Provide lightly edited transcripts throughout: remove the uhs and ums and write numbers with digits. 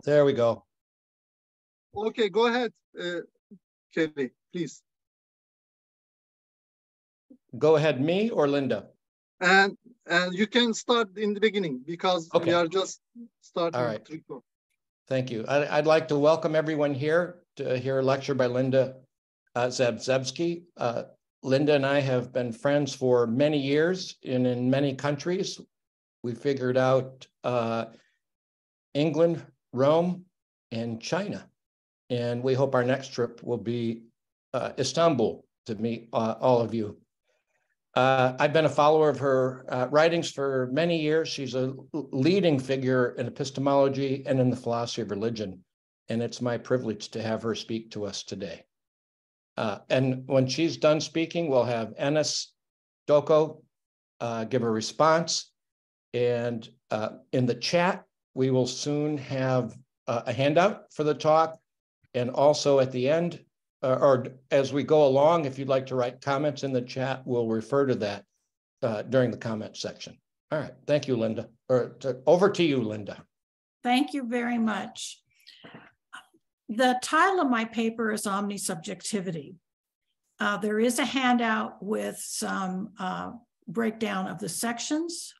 There we go. Okay, go ahead, Kelly, please. Go ahead, me or Linda? And you can start in the beginning because we are just starting. All right. Thank you. I'd like to welcome everyone here to hear a lecture by Linda Zagzebski. Linda and I have been friends for many years and in many countries. We figured out England, Rome, and China. And we hope our next trip will be Istanbul to meet all of you. I've been a follower of her writings for many years. She's a leading figure in epistemology and in the philosophy of religion. And it's my privilege to have her speak to us today. And when she's done speaking, we'll have Enis Doko give a response. And in the chat, we will soon have a handout for the talk. And also at the end, or as we go along, if you'd like to write comments in the chat, we'll refer to that during the comment section. All right, thank you, Linda. Over to you, Linda. Thank you very much. The title of my paper is OMNISUBJECTIVITY. There is a handout with some breakdown of the sections.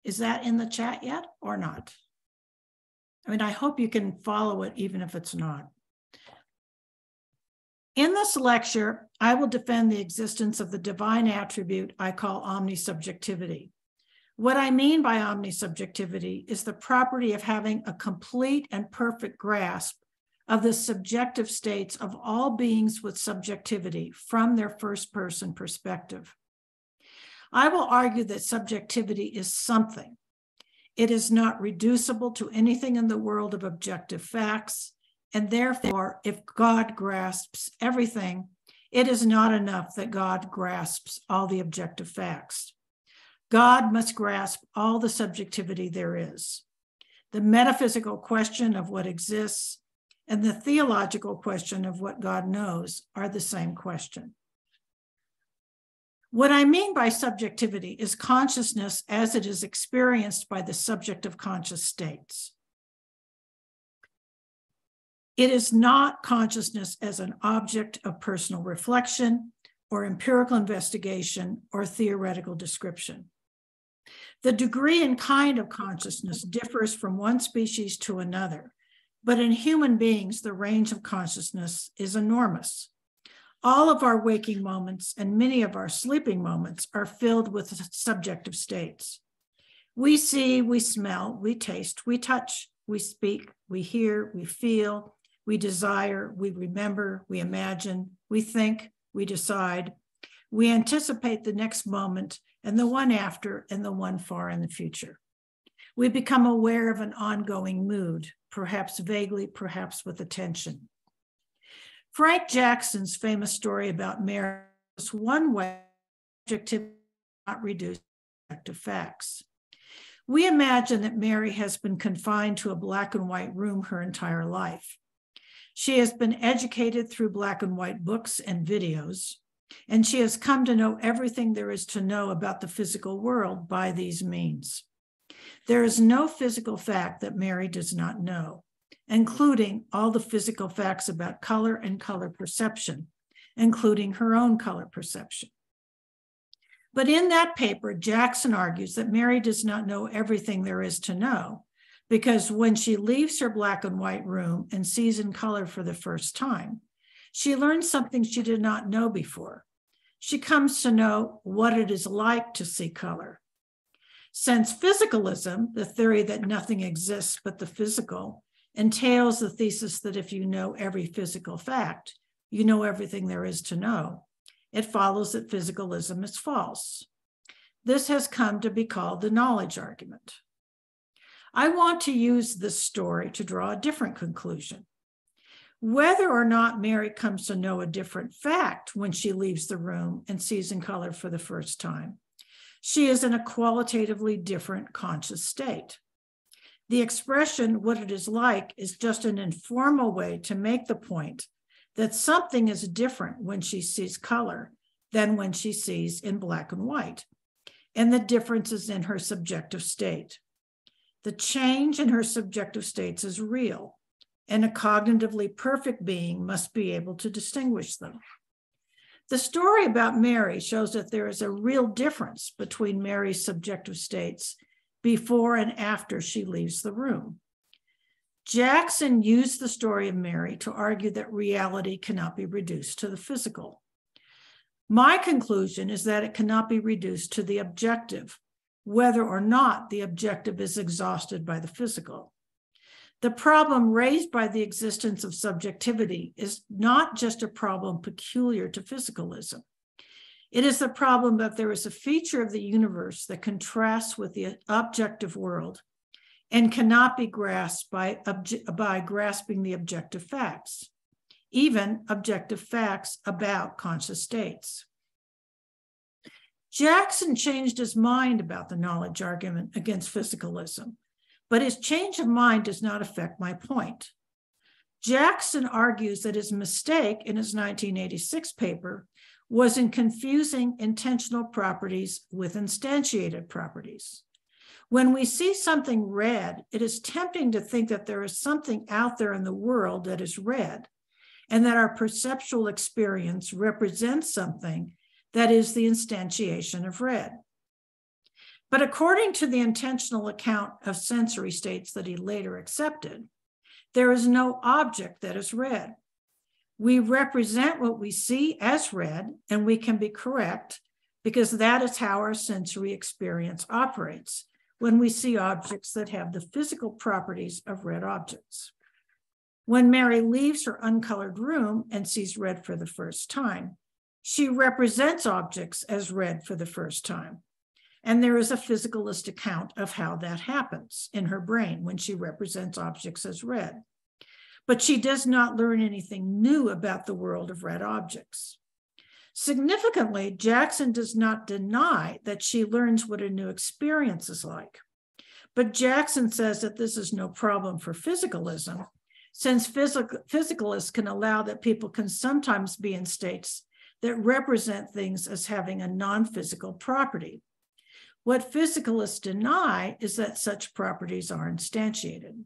Is that in the chat yet or not? I mean, I hope you can follow it even if it's not. In this lecture, I will defend the existence of the divine attribute I call omnisubjectivity. What I mean by omnisubjectivity is the property of having a complete and perfect grasp of the subjective states of all beings with subjectivity from their first-person perspective. I will argue that subjectivity is something. It is not reducible to anything in the world of objective facts. And therefore, if God grasps everything, it is not enough that God grasps all the objective facts. God must grasp all the subjectivity there is. The metaphysical question of what exists and the theological question of what God knows are the same question. What I mean by subjectivity is consciousness as it is experienced by the subject of conscious states. It is not consciousness as an object of personal reflection or empirical investigation or theoretical description. The degree and kind of consciousness differs from one species to another, but in human beings, the range of consciousness is enormous. All of our waking moments and many of our sleeping moments are filled with subjective states. We see, we smell, we taste, we touch, we speak, we hear, we feel, we desire, we remember, we imagine, we think, we decide, we anticipate the next moment and the one after and the one far in the future. We become aware of an ongoing mood, perhaps vaguely, perhaps with attention. Frank Jackson's famous story about Mary is one way subjectivity not reduced to facts. We imagine that Mary has been confined to a black and white room her entire life. She has been educated through black and white books and videos, and she has come to know everything there is to know about the physical world by these means. There is no physical fact that Mary does not know, including all the physical facts about color and color perception, including her own color perception. But in that paper, Jackson argues that Mary does not know everything there is to know, because when she leaves her black and white room and sees in color for the first time, she learns something she did not know before. She comes to know what it is like to see color. Since physicalism, the theory that nothing exists but the physical, entails the thesis that if you know every physical fact, you know everything there is to know, it follows that physicalism is false. This has come to be called the knowledge argument. I want to use this story to draw a different conclusion. Whether or not Mary comes to know a different fact when she leaves the room and sees in color for the first time, she is in a qualitatively different conscious state. The expression, what it is like, is just an informal way to make the point that something is different when she sees color than when she sees in black and white, and the difference is in her subjective state. The change in her subjective states is real, and a cognitively perfect being must be able to distinguish them. The story about Mary shows that there is a real difference between Mary's subjective states before and after she leaves the room. Jackson used the story of Mary to argue that reality cannot be reduced to the physical. My conclusion is that it cannot be reduced to the objective, whether or not the objective is exhausted by the physical. The problem raised by the existence of subjectivity is not just a problem peculiar to physicalism. It is the problem that there is a feature of the universe that contrasts with the objective world and cannot be grasped by grasping the objective facts, even objective facts about conscious states. Jackson changed his mind about the knowledge argument against physicalism, but his change of mind does not affect my point. Jackson argues that his mistake in his 1986 paper was in confusing intentional properties with instantiated properties. When we see something red, it is tempting to think that there is something out there in the world that is red, and that our perceptual experience represents something that is the instantiation of red. But according to the intentional account of sensory states that he later accepted, there is no object that is red. We represent what we see as red, and we can be correct because that is how our sensory experience operates when we see objects that have the physical properties of red objects. When Mary leaves her uncolored room and sees red for the first time, she represents objects as red for the first time. And there is a physicalist account of how that happens in her brain when she represents objects as red. But she does not learn anything new about the world of red objects. Significantly, Jackson does not deny that she learns what a new experience is like. But Jackson says that this is no problem for physicalism, since physicalists can allow that people can sometimes be in states that represent things as having a non-physical property. What physicalists deny is that such properties are instantiated.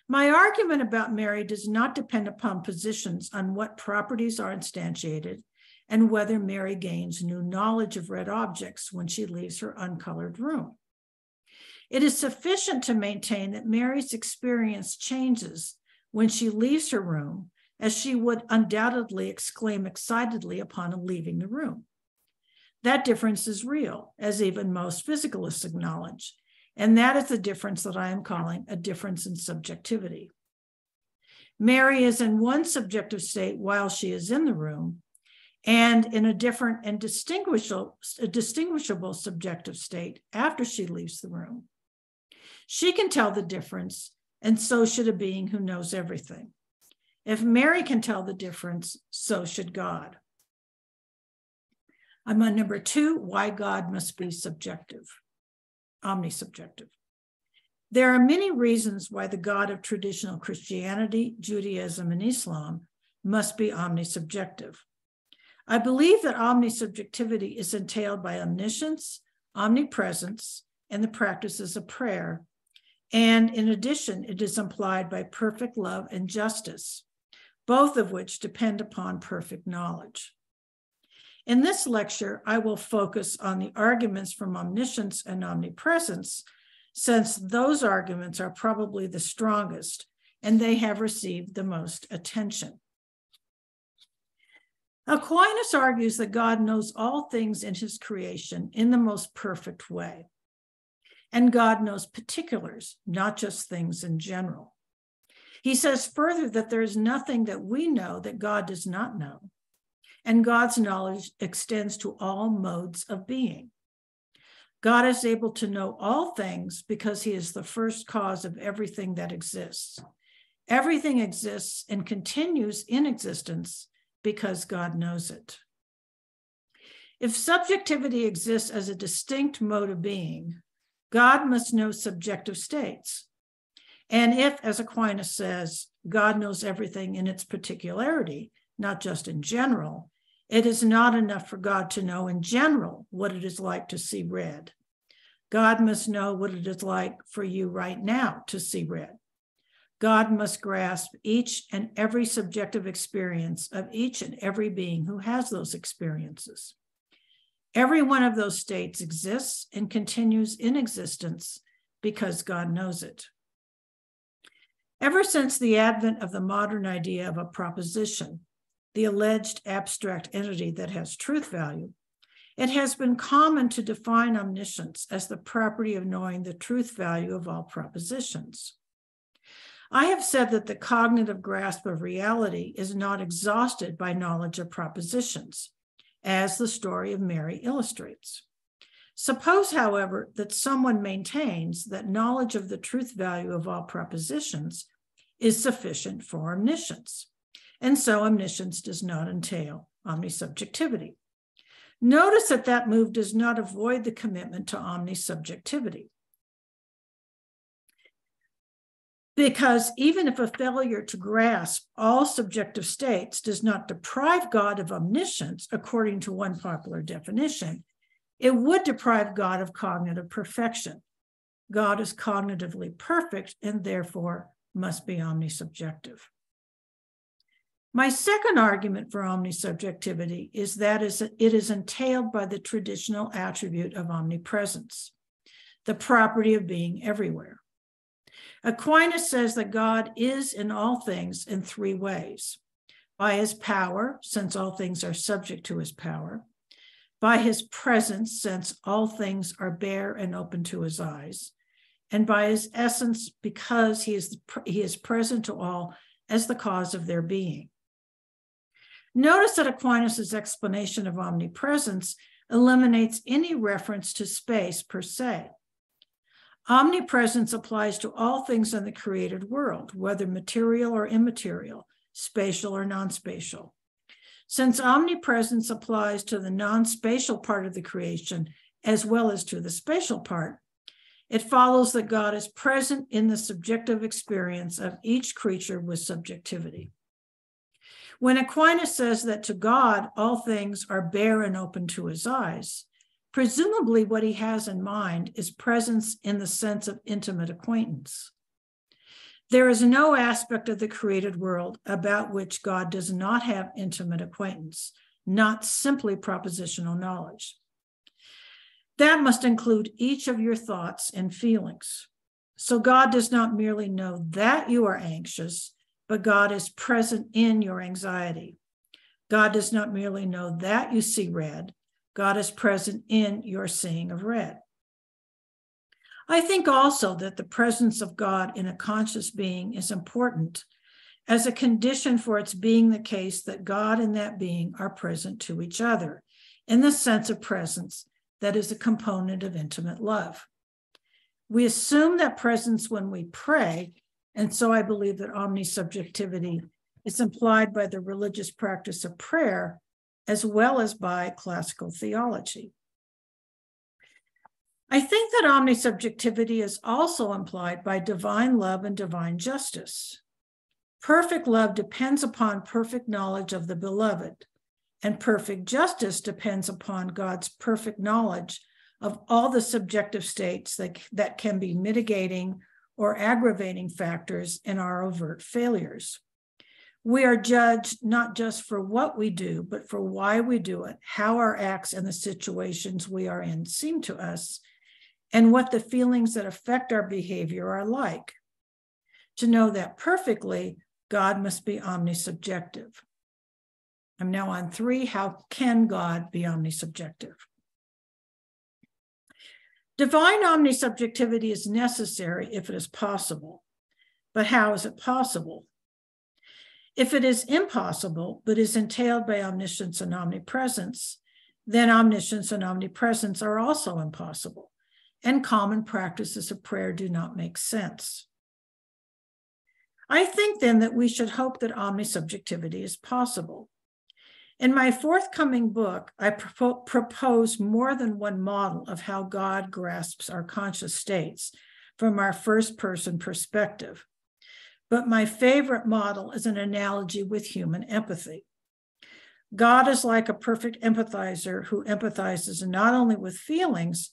My argument about Mary does not depend upon positions on what properties are instantiated and whether Mary gains new knowledge of red objects when she leaves her uncolored room. It is sufficient to maintain that Mary's experience changes when she leaves her room, as she would undoubtedly exclaim excitedly upon leaving the room. That difference is real, as even most physicalists acknowledge. And that is the difference that I am calling a difference in subjectivity. Mary is in one subjective state while she is in the room, and in a different and distinguishable subjective state after she leaves the room. She can tell the difference, and so should a being who knows everything. If Mary can tell the difference, so should God. I'm on number 2, why God must be subjective. Omnisubjective. There are many reasons why the God of traditional Christianity, Judaism, and Islam must be omnisubjective. I believe that omnisubjectivity is entailed by omniscience, omnipresence, and the practices of prayer. And in addition, it is implied by perfect love and justice, both of which depend upon perfect knowledge. In this lecture, I will focus on the arguments from omniscience and omnipresence, since those arguments are probably the strongest and they have received the most attention. Aquinas argues that God knows all things in his creation in the most perfect way. And God knows particulars, not just things in general. He says further that there is nothing that we know that God does not know. And God's knowledge extends to all modes of being. God is able to know all things because he is the first cause of everything that exists. Everything exists and continues in existence because God knows it. If subjectivity exists as a distinct mode of being, God must know subjective states. And if, as Aquinas says, God knows everything in its particularity, not just in general, it is not enough for God to know in general what it is like to see red. God must know what it is like for you right now to see red. God must grasp each and every subjective experience of each and every being who has those experiences. Every one of those states exists and continues in existence because God knows it. Ever since the advent of the modern idea of a proposition, the alleged abstract entity that has truth value, it has been common to define omniscience as the property of knowing the truth value of all propositions. I have said that the cognitive grasp of reality is not exhausted by knowledge of propositions, as the story of Mary illustrates. Suppose, however, that someone maintains that knowledge of the truth value of all propositions is sufficient for omniscience, and so omniscience does not entail omnisubjectivity. Notice that that move does not avoid the commitment to omnisubjectivity. Because even if a failure to grasp all subjective states does not deprive God of omniscience, according to one popular definition, it would deprive God of cognitive perfection. God is cognitively perfect and therefore must be omnisubjective. My second argument for omnisubjectivity is that it is entailed by the traditional attribute of omnipresence, the property of being everywhere. Aquinas says that God is in all things in three ways: by his power, since all things are subject to his power; by his presence, since all things are bare and open to his eyes; and by his essence, because he is present to all as the cause of their being. Notice that Aquinas' explanation of omnipresence eliminates any reference to space per se. Omnipresence applies to all things in the created world, whether material or immaterial, spatial or non-spatial. Since omnipresence applies to the non-spatial part of the creation as well as to the spatial part, it follows that God is present in the subjective experience of each creature with subjectivity. When Aquinas says that to God all things are bare and open to his eyes, presumably what he has in mind is presence in the sense of intimate acquaintance. There is no aspect of the created world about which God does not have intimate acquaintance, not simply propositional knowledge. That must include each of your thoughts and feelings. So God does not merely know that you are anxious, but God is present in your anxiety. God does not merely know that you see red, God is present in your seeing of red. I think also that the presence of God in a conscious being is important as a condition for its being the case that God and that being are present to each other, in the sense of presence that is a component of intimate love. We assume that presence when we pray, and so I believe that omnisubjectivity is implied by the religious practice of prayer as well as by classical theology. I think that omnisubjectivity is also implied by divine love and divine justice. Perfect love depends upon perfect knowledge of the beloved, and perfect justice depends upon God's perfect knowledge of all the subjective states that can be mitigating or aggravating factors in our overt failures. We are judged not just for what we do, but for why we do it, how our acts and the situations we are in seem to us, and what the feelings that affect our behavior are like. To know that perfectly, God must be omnisubjective. I'm now on 3. How can God be omnisubjective? Divine omnisubjectivity is necessary if it is possible. But how is it possible? If it is impossible, but is entailed by omniscience and omnipresence, then omniscience and omnipresence are also impossible, and common practices of prayer do not make sense. I think then that we should hope that omnisubjectivity is possible. In my forthcoming book, I propose more than one model of how God grasps our conscious states from our first-person perspective. But my favorite model is an analogy with human empathy. God is like a perfect empathizer who empathizes not only with feelings,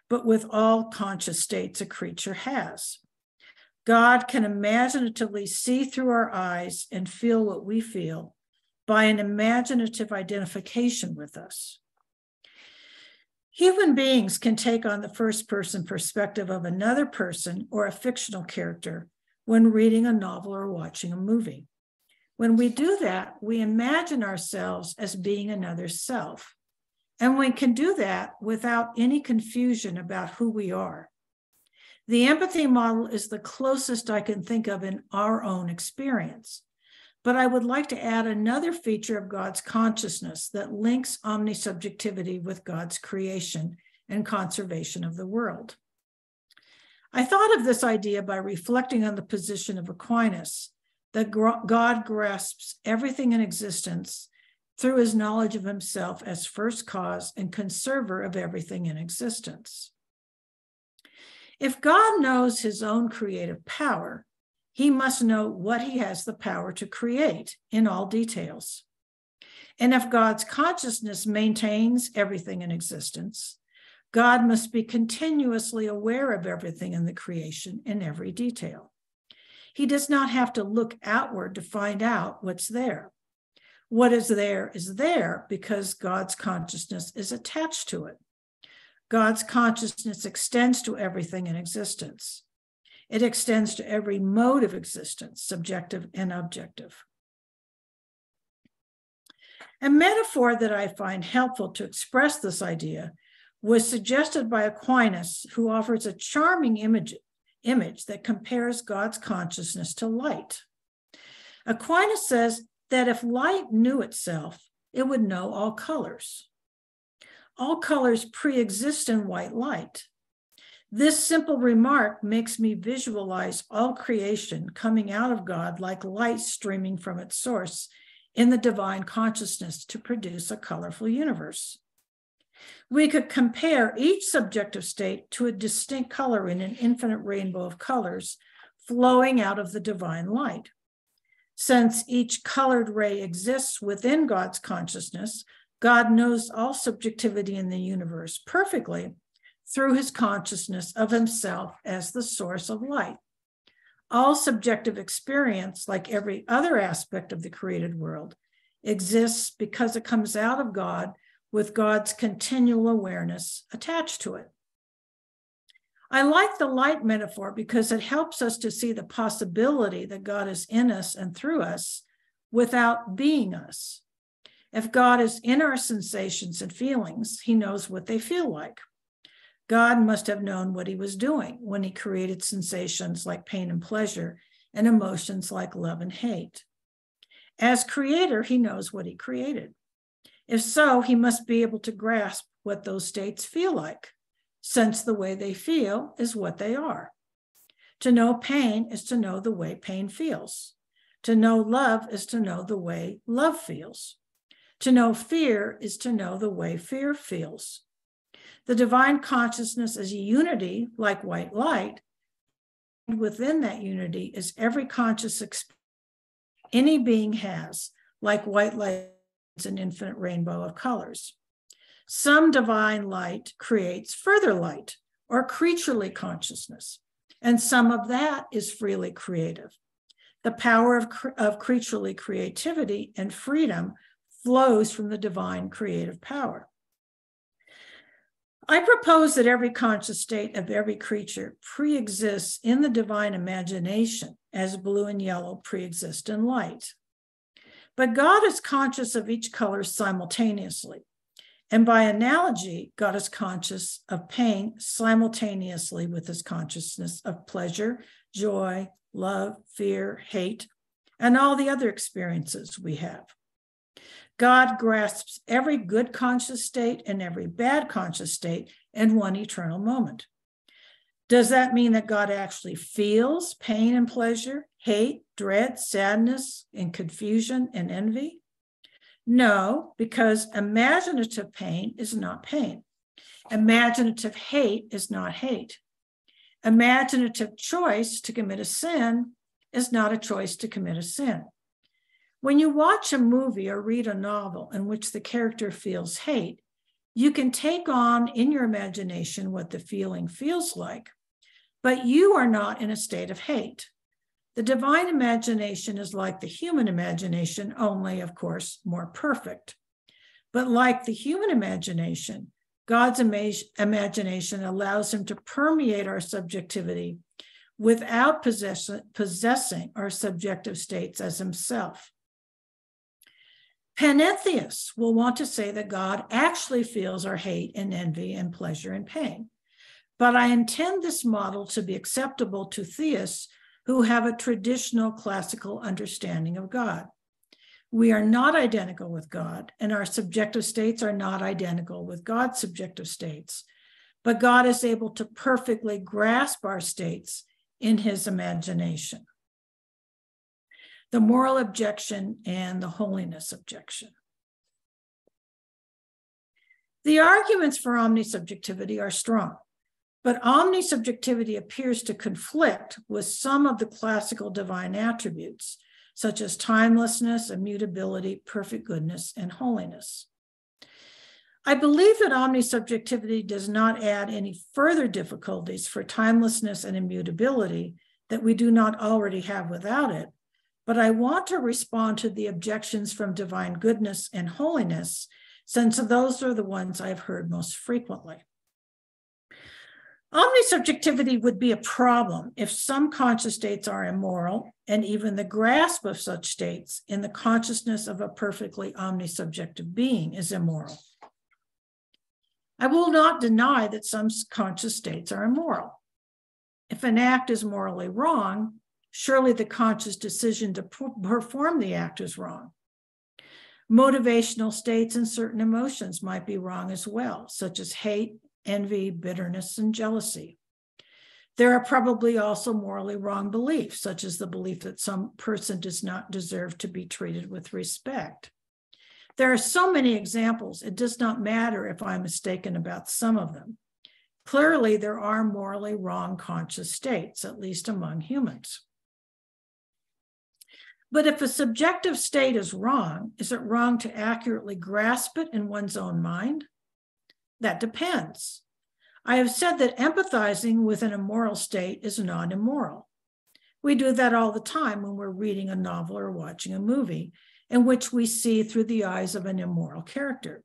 but with all conscious states a creature has. God can imaginatively see through our eyes and feel what we feel by an imaginative identification with us. Human beings can take on the first-person perspective of another person or a fictional character when reading a novel or watching a movie. When we do that, we imagine ourselves as being another self, and we can do that without any confusion about who we are. The empathy model is the closest I can think of in our own experience, but I would like to add another feature of God's consciousness that links omnisubjectivity with God's creation and conservation of the world. I thought of this idea by reflecting on the position of Aquinas, that God grasps everything in existence through his knowledge of himself as first cause and conserver of everything in existence. If God knows his own creative power, he must know what he has the power to create in all details. And if God's consciousness maintains everything in existence, God must be continuously aware of everything in the creation in every detail. He does not have to look outward to find out what's there. What is there because God's consciousness is attached to it. God's consciousness extends to everything in existence. It extends to every mode of existence, subjective and objective. A metaphor that I find helpful to express this idea was suggested by Aquinas, who offers a charming image that compares God's consciousness to light. Aquinas says that if light knew itself, it would know all colors. All colors pre-exist in white light. This simple remark makes me visualize all creation coming out of God like light streaming from its source in the divine consciousness to produce a colorful universe. We could compare each subjective state to a distinct color in an infinite rainbow of colors flowing out of the divine light. Since each colored ray exists within God's consciousness, God knows all subjectivity in the universe perfectly through his consciousness of himself as the source of light. All subjective experience, like every other aspect of the created world, exists because it comes out of God with God's continual awareness attached to it. I like the light metaphor because it helps us to see the possibility that God is in us and through us without being us. If God is in our sensations and feelings, he knows what they feel like. God must have known what he was doing when he created sensations like pain and pleasure and emotions like love and hate. As creator, he knows what he created. If so, he must be able to grasp what those states feel like, since the way they feel is what they are. To know pain is to know the way pain feels. To know love is to know the way love feels. To know fear is to know the way fear feels. The divine consciousness is a unity like white light, and within that unity is every conscious experience any being has, like white light. It's an infinite rainbow of colors. Some divine light creates further light or creaturely consciousness, and some of that is freely creative. The power of creaturely creativity and freedom flows from the divine creative power. I propose that every conscious state of every creature pre-exists in the divine imagination as blue and yellow pre-exist in light. But God is conscious of each color simultaneously. And by analogy, God is conscious of pain simultaneously with his consciousness of pleasure, joy, love, fear, hate, and all the other experiences we have. God grasps every good conscious state and every bad conscious state in one eternal moment. Does that mean that God actually feels pain and pleasure, hate, dread, sadness, and confusion and envy? No, because imaginative pain is not pain. Imaginative hate is not hate. Imaginative choice to commit a sin is not a choice to commit a sin. When you watch a movie or read a novel in which the character feels hate, you can take on in your imagination what the feeling feels like, But you are not in a state of hate. The divine imagination is like the human imagination, only, of course, more perfect. But like the human imagination, God's imagination allows him to permeate our subjectivity without possessing our subjective states as himself. Panentheists will want to say that God actually feels our hate and envy and pleasure and pain. But I intend this model to be acceptable to theists who have a traditional classical understanding of God. We are not identical with God, and our subjective states are not identical with God's subjective states. But God is able to perfectly grasp our states in his imagination. The moral objection and the holiness objection. The arguments for omnisubjectivity are strong, but omnisubjectivity appears to conflict with some of the classical divine attributes, such as timelessness, immutability, perfect goodness, and holiness. I believe that omnisubjectivity does not add any further difficulties for timelessness and immutability that we do not already have without it, but I want to respond to the objections from divine goodness and holiness, since those are the ones I've heard most frequently. Omnisubjectivity would be a problem if some conscious states are immoral, and even the grasp of such states in the consciousness of a perfectly omnisubjective being is immoral. I will not deny that some conscious states are immoral. If an act is morally wrong, surely the conscious decision to perform the act is wrong. Motivational states and certain emotions might be wrong as well, such as hate, envy, bitterness, and jealousy. There are probably also morally wrong beliefs, such as the belief that some person does not deserve to be treated with respect. There are so many examples, it does not matter if I'm mistaken about some of them. Clearly, there are morally wrong conscious states, at least among humans. But if a subjective state is wrong, is it wrong to accurately grasp it in one's own mind? That depends. I have said that empathizing with an immoral state is not immoral. We do that all the time when we're reading a novel or watching a movie in which we see through the eyes of an immoral character.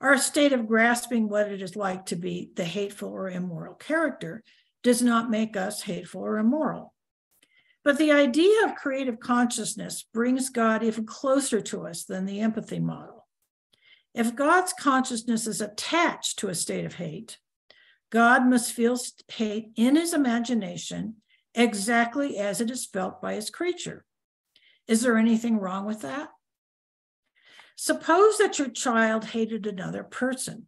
Our state of grasping what it is like to be the hateful or immoral character does not make us hateful or immoral. But the idea of creative consciousness brings God even closer to us than the empathy model. If God's consciousness is attached to a state of hate, God must feel hate in his imagination exactly as it is felt by his creature. Is there anything wrong with that? Suppose that your child hated another person.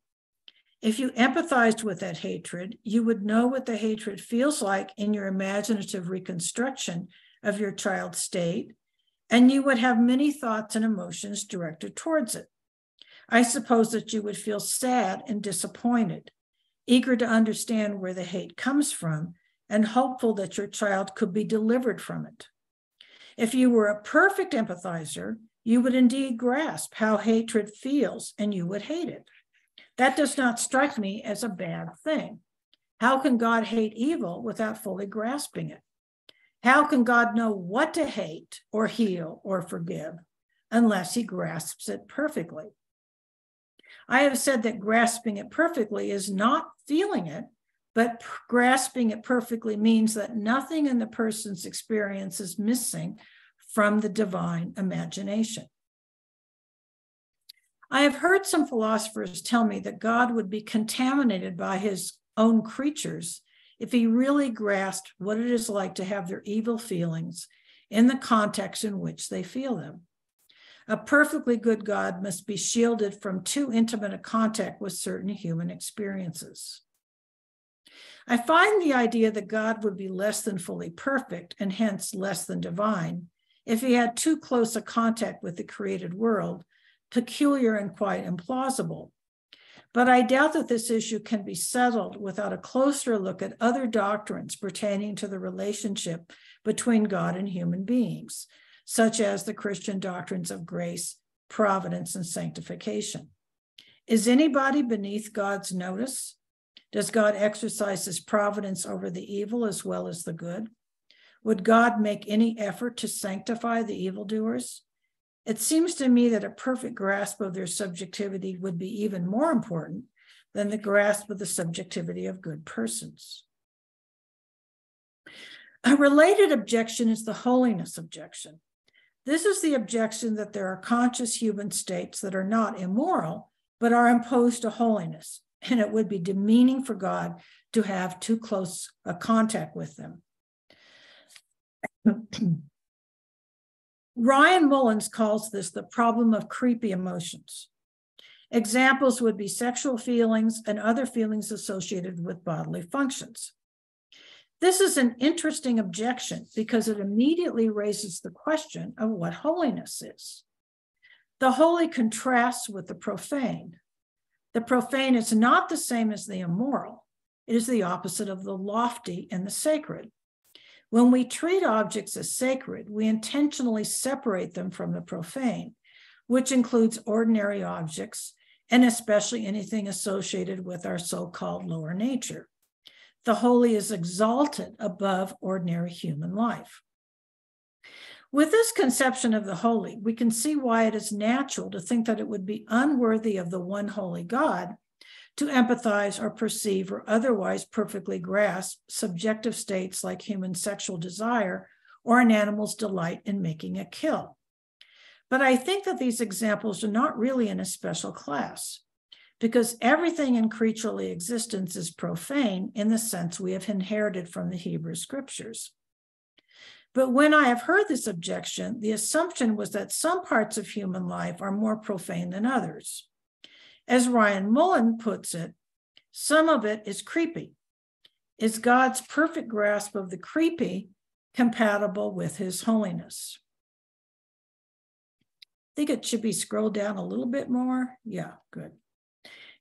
If you empathized with that hatred, you would know what the hatred feels like in your imaginative reconstruction of your child's state, and you would have many thoughts and emotions directed towards it. I suppose that you would feel sad and disappointed, eager to understand where the hate comes from, and hopeful that your child could be delivered from it. If you were a perfect empathizer, you would indeed grasp how hatred feels, and you would hate it. That does not strike me as a bad thing. How can God hate evil without fully grasping it? How can God know what to hate or heal or forgive unless he grasps it perfectly? I have said that grasping it perfectly is not feeling it, but grasping it perfectly means that nothing in the person's experience is missing from the divine imagination. I have heard some philosophers tell me that God would be contaminated by his own creatures if he really grasped what it is like to have their evil feelings in the context in which they feel them. A perfectly good God must be shielded from too intimate a contact with certain human experiences. I find the idea that God would be less than fully perfect and hence less than divine if he had too close a contact with the created world peculiar and quite implausible. But I doubt that this issue can be settled without a closer look at other doctrines pertaining to the relationship between God and human beings, such as the Christian doctrines of grace, providence, and sanctification. Is anybody beneath God's notice? Does God exercise his providence over the evil as well as the good? Would God make any effort to sanctify the evildoers? It seems to me that a perfect grasp of their subjectivity would be even more important than the grasp of the subjectivity of good persons. A related objection is the holiness objection. This is the objection that there are conscious human states that are not immoral, but are imposed to holiness, and it would be demeaning for God to have too close a contact with them. Ryan Mullins calls this the problem of creepy emotions. Examples would be sexual feelings and other feelings associated with bodily functions. This is an interesting objection because it immediately raises the question of what holiness is. The holy contrasts with the profane. The profane is not the same as the immoral. It is the opposite of the lofty and the sacred. When we treat objects as sacred, we intentionally separate them from the profane, which includes ordinary objects and especially anything associated with our so-called lower nature. The holy is exalted above ordinary human life. With this conception of the holy, we can see why it is natural to think that it would be unworthy of the one holy God to empathize or perceive or otherwise perfectly grasp subjective states like human sexual desire or an animal's delight in making a kill. But I think that these examples are not really in a special class, because everything in creaturely existence is profane in the sense we have inherited from the Hebrew scriptures. But when I have heard this objection, the assumption was that some parts of human life are more profane than others. As Ryan Mullen puts it, some of it is creepy. Is God's perfect grasp of the creepy compatible with his holiness? I think it should be scrolled down a little bit more. Yeah, good.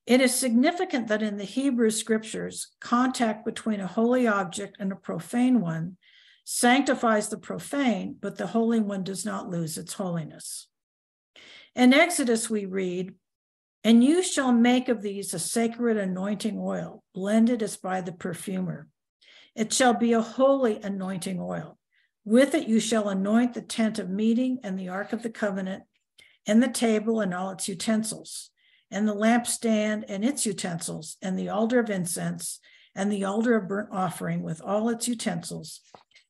It is significant that in the Hebrew scriptures, contact between a holy object and a profane one sanctifies the profane, but the holy one does not lose its holiness. In Exodus, we read, "And you shall make of these a sacred anointing oil, blended as by the perfumer. It shall be a holy anointing oil. With it you shall anoint the tent of meeting and the ark of the covenant, and the table and all its utensils, and the lampstand and its utensils, and the altar of incense, and the altar of burnt offering with all its utensils,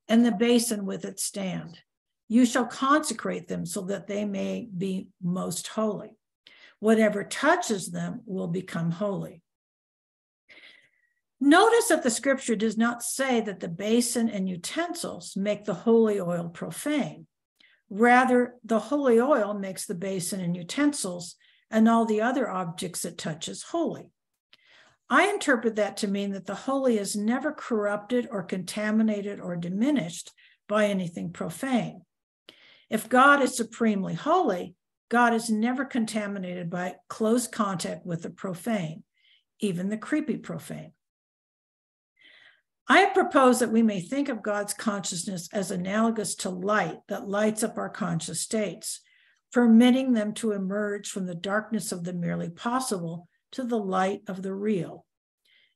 and the basin with its stand. You shall consecrate them so that they may be most holy. Whatever touches them will become holy." Notice that the scripture does not say that the basin and utensils make the holy oil profane. Rather, the holy oil makes the basin and utensils and all the other objects it touches holy. I interpret that to mean that the holy is never corrupted or contaminated or diminished by anything profane. If God is supremely holy, God is never contaminated by close contact with the profane, even the creepy profane. I have proposed that we may think of God's consciousness as analogous to light that lights up our conscious states, permitting them to emerge from the darkness of the merely possible to the light of the real.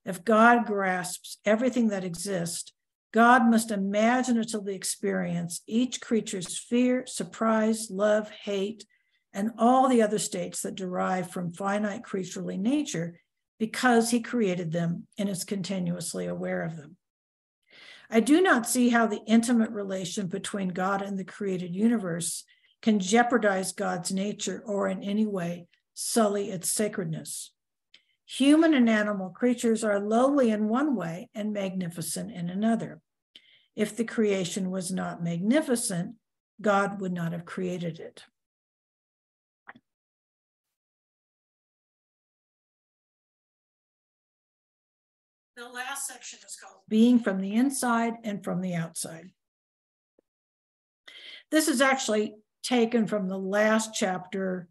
If God grasps everything that exists, God must imaginatively experience each creature's fear, surprise, love, hate, and all the other states that derive from finite creaturely nature because he created them and is continuously aware of them. I do not see how the intimate relation between God and the created universe can jeopardize God's nature or in any way sully its sacredness. Human and animal creatures are lowly in one way and magnificent in another. If the creation was not magnificent, God would not have created it. The last section is called Being from the Inside and from the Outside. This is actually taken from the last chapter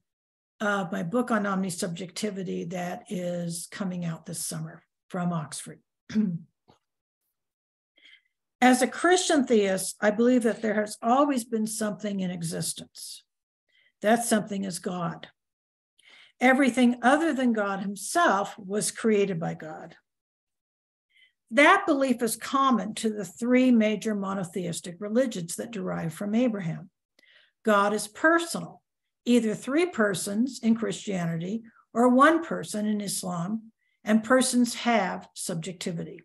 of my book on omnisubjectivity that is coming out this summer from Oxford. As a Christian theist, I believe that there has always been something in existence. That something is God. Everything other than God himself was created by God. That belief is common to the three major monotheistic religions that derive from Abraham. God is personal, either three persons in Christianity or one person in Islam, and persons have subjectivity.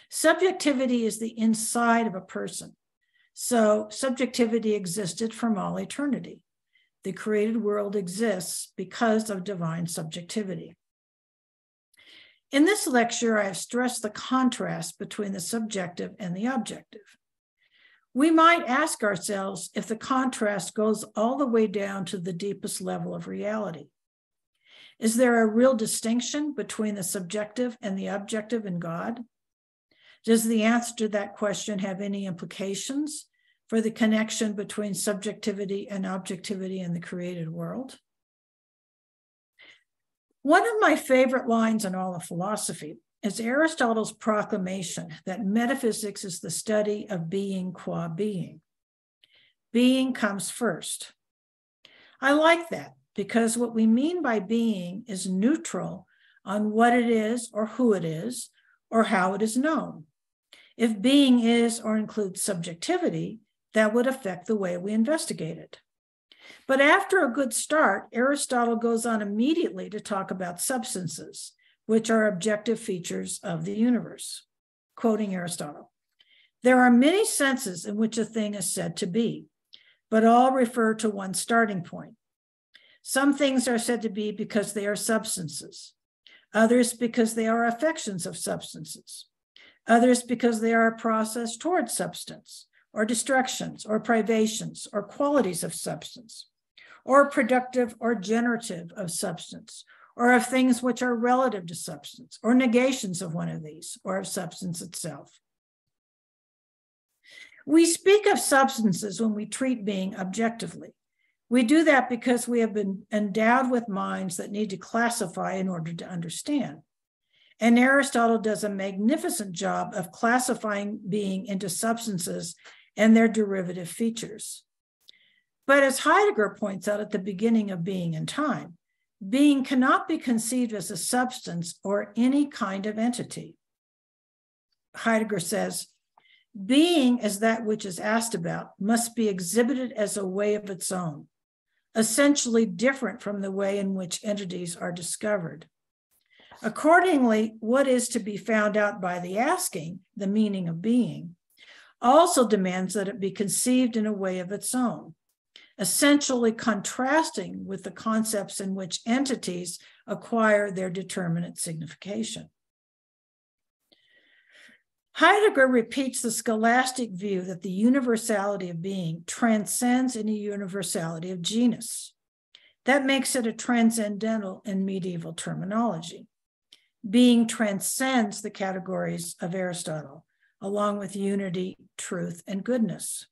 Subjectivity is the inside of a person. So subjectivity existed from all eternity. The created world exists because of divine subjectivity. In this lecture, I have stressed the contrast between the subjective and the objective. We might ask ourselves if the contrast goes all the way down to the deepest level of reality. Is there a real distinction between the subjective and the objective in God? Does the answer to that question have any implications for the connection between subjectivity and objectivity in the created world? One of my favorite lines in all of philosophy is Aristotle's proclamation that metaphysics is the study of being qua being. Being comes first. I like that because what we mean by being is neutral on what it is or who it is or how it is known. If being is or includes subjectivity, that would affect the way we investigate it. But after a good start, Aristotle goes on immediately to talk about substances, which are objective features of the universe. Quoting Aristotle, "There are many senses in which a thing is said to be, but all refer to one starting point. Some things are said to be because they are substances, others because they are affections of substances, others because they are a process towards substance, or destructions, or privations, or qualities of substance, or productive or generative of substance, or of things which are relative to substance, or negations of one of these, or of substance itself." We speak of substances when we treat being objectively. We do that because we have been endowed with minds that need to classify in order to understand. And Aristotle does a magnificent job of classifying being into substances and their derivative features. But as Heidegger points out at the beginning of Being and Time, being cannot be conceived as a substance or any kind of entity. Heidegger says, "Being as that which is asked about must be exhibited as a way of its own, essentially different from the way in which entities are discovered. Accordingly, what is to be found out by the asking, the meaning of being, also demands that it be conceived in a way of its own, essentially contrasting with the concepts in which entities acquire their determinate signification." Heidegger repeats the scholastic view that the universality of being transcends any universality of genus. That makes it a transcendental in medieval terminology. Being transcends the categories of Aristotle, along with unity, truth, and goodness.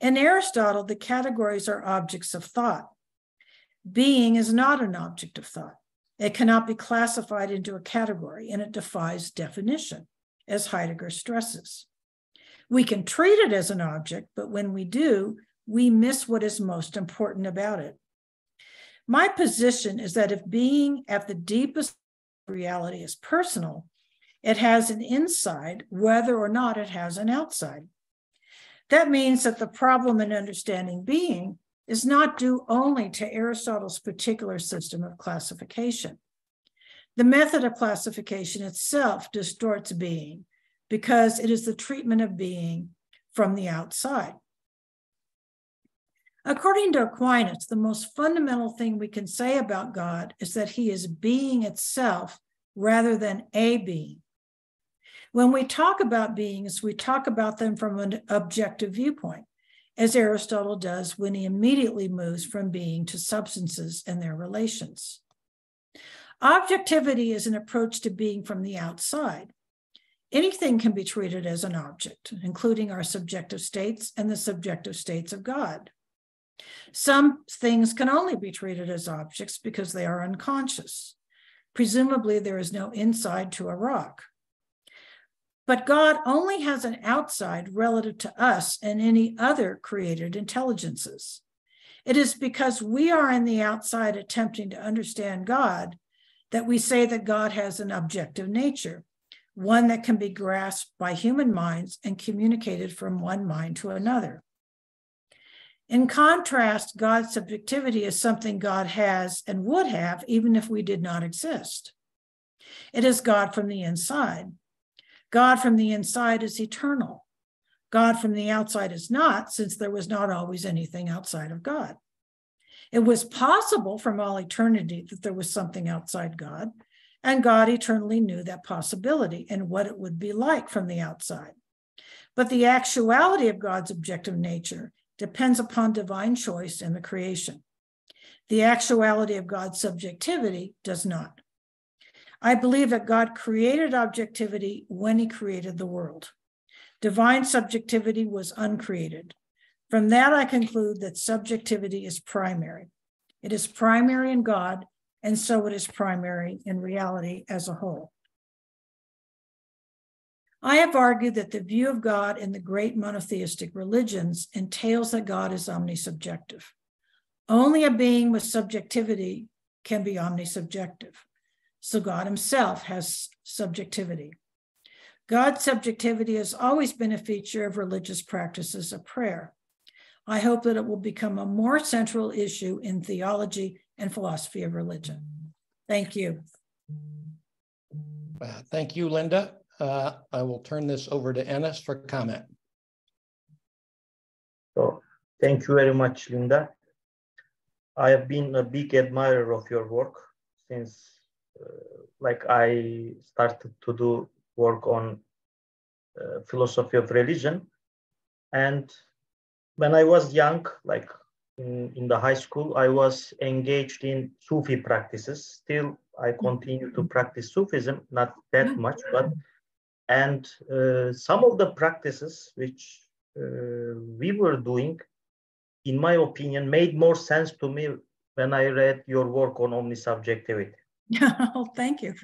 In Aristotle, the categories are objects of thought. Being is not an object of thought. It cannot be classified into a category, and it defies definition, as Heidegger stresses. We can treat it as an object, but when we do, we miss what is most important about it. My position is that if being at the deepest reality is personal, it has an inside, whether or not it has an outside. That means that the problem in understanding being is not due only to Aristotle's particular system of classification. The method of classification itself distorts being because it is the treatment of being from the outside. According to Aquinas, the most fundamental thing we can say about God is that he is being itself rather than a being. When we talk about beings, we talk about them from an objective viewpoint, as Aristotle does when he immediately moves from being to substances and their relations. Objectivity is an approach to being from the outside. Anything can be treated as an object, including our subjective states and the subjective states of God. Some things can only be treated as objects because they are unconscious. Presumably, there is no inside to a rock. But God only has an outside relative to us and any other created intelligences. It is because we are in the outside attempting to understand God that we say that God has an objective nature, one that can be grasped by human minds and communicated from one mind to another. In contrast, God's subjectivity is something God has and would have even if we did not exist. It is God from the inside. God from the inside is eternal. God from the outside is not, since there was not always anything outside of God. It was possible from all eternity that there was something outside God, and God eternally knew that possibility and what it would be like from the outside. But the actuality of God's objective nature depends upon divine choice in the creation. The actuality of God's subjectivity does not. I believe that God created objectivity when he created the world. Divine subjectivity was uncreated. From that, I conclude that subjectivity is primary. It is primary in God, and so it is primary in reality as a whole. I have argued that the view of God in the great monotheistic religions entails that God is omnisubjective. Only a being with subjectivity can be omnisubjective. So God himself has subjectivity. God's subjectivity has always been a feature of religious practices of prayer. I hope that it will become a more central issue in theology and philosophy of religion. Thank you. Thank you, Linda. I will turn this over to Enis for comment. So, thank you very much, Linda. I have been a big admirer of your work since I started to do work on philosophy of religion. And when I was young, like in the high school, I was engaged in Sufi practices. Still, I continue to practice Sufism, not that much, but some of the practices which we were doing, in my opinion, made more sense to me when I read your work on omnisubjectivity. Oh, thank you.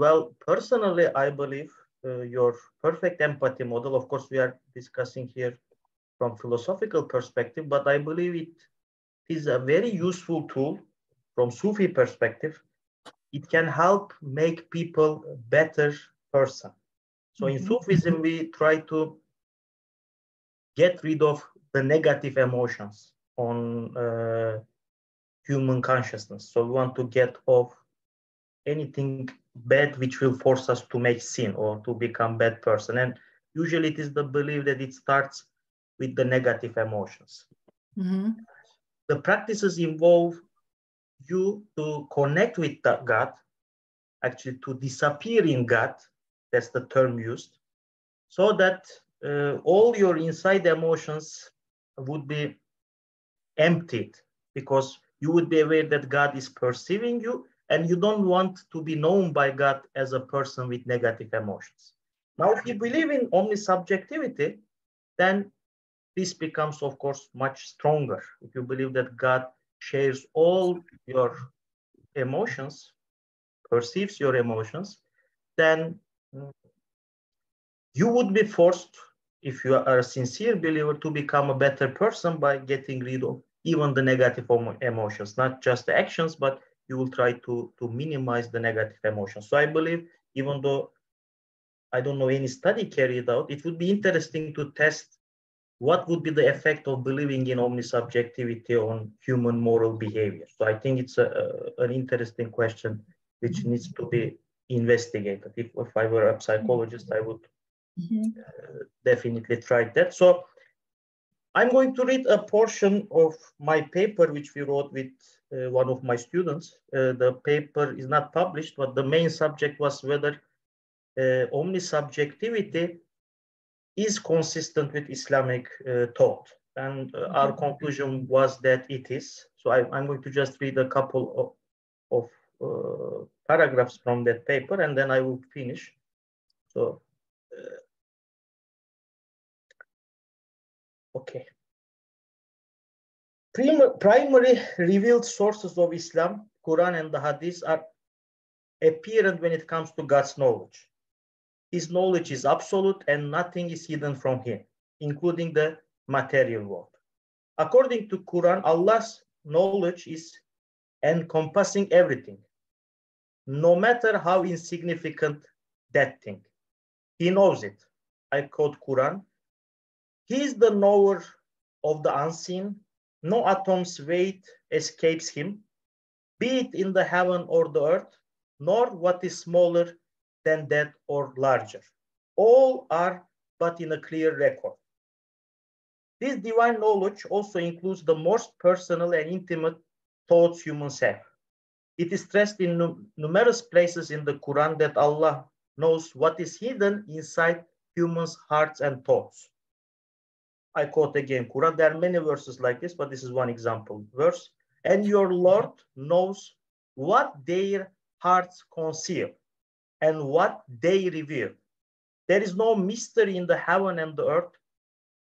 Well, personally, I believe your perfect empathy model, of course, we are discussing here from philosophical perspective, but I believe it is a very useful tool from Sufi perspective. It can help make people a better person. So in Sufism, we try to get rid of the negative emotions on human consciousness. So we want to get off anything bad which will force us to make sin or to become bad person. And usually it is the belief that it starts with the negative emotions. The practices involve you to connect with God, actually to disappear in God, that's the term used, so that all your inside emotions would be emptied, because you would be aware that God is perceiving you and you don't want to be known by God as a person with negative emotions. Now, if you believe in omnisubjectivity, then this becomes, of course, much stronger. If you believe that God shares all your emotions, perceives your emotions, then you would be forced, if you are a sincere believer, to become a better person by getting rid of even the negative emotions, not just the actions, but you will try to minimize the negative emotions. So I believe, even though I don't know any study carried out, it would be interesting to test what would be the effect of believing in omnisubjectivity on human moral behavior. So I think it's an interesting question which needs to be investigated. If I were a psychologist, I would definitely try that. So I'm going to read a portion of my paper which we wrote with one of my students. The paper is not published, but the main subject was whether omnisubjectivity is consistent with Islamic thought. And our conclusion was that it is. So I'm going to just read a couple of paragraphs from that paper, and then I will finish. So, okay. Primary revealed sources of Islam, Quran and the Hadith, are apparent when it comes to God's knowledge. His knowledge is absolute and nothing is hidden from him, including the material world. According to Quran, Allah's knowledge is encompassing everything, no matter how insignificant that thing. he knows it. I quote Quran. He is the knower of the unseen. No atom's weight escapes him, be it in the heaven or the earth, nor what is smaller than that or larger. All are but in a clear record. This divine knowledge also includes the most personal and intimate thoughts humans have. It is stressed in numerous places in the Quran that Allah knows what is hidden inside humans' hearts and thoughts. I quote again Quran. There are many verses like this, but this is one example verse. And your Lord knows what their hearts conceal and what they reveal. There is no mystery in the heaven and the earth,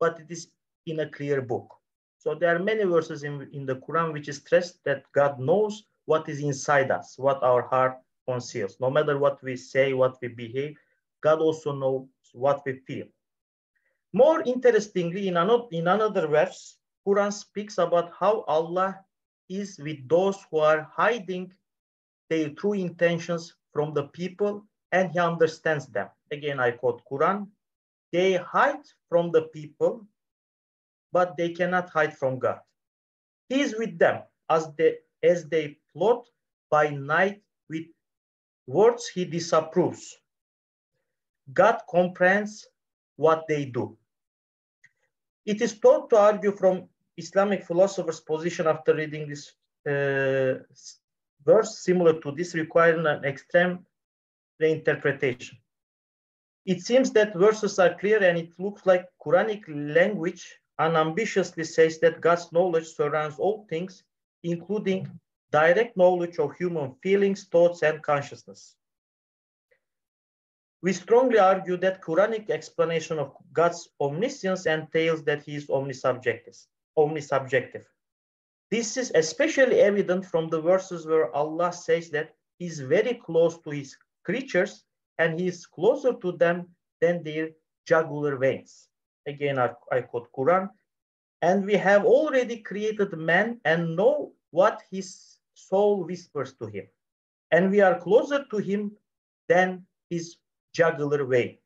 but it is in a clear book. So there are many verses in the Quran which is stressed that God knows what is inside us, what our heart conceals. No matter what we say, what we behave, God also knows what we feel. More interestingly, in another verse, Quran speaks about how Allah is with those who are hiding their true intentions from the people, and he understands them. Again, I quote Quran. They hide from the people, but they cannot hide from God. He is with them as they plot by night with words he disapproves. God comprehends what they do. It is thought to argue from Islamic philosophers' position after reading this verse similar to this, requiring an extreme reinterpretation. It seems that verses are clear, and it looks like Quranic language unambitiously says that God's knowledge surrounds all things, including direct knowledge of human feelings, thoughts, and consciousness. We strongly argue that Quranic explanation of God's omniscience entails that he is omnisubjective. This is especially evident from the verses where Allah says that he is very close to his creatures and he is closer to them than their jugular veins. Again, I quote Quran. And we have already created man and know what his soul whispers to him. And we are closer to him than his jugular vein.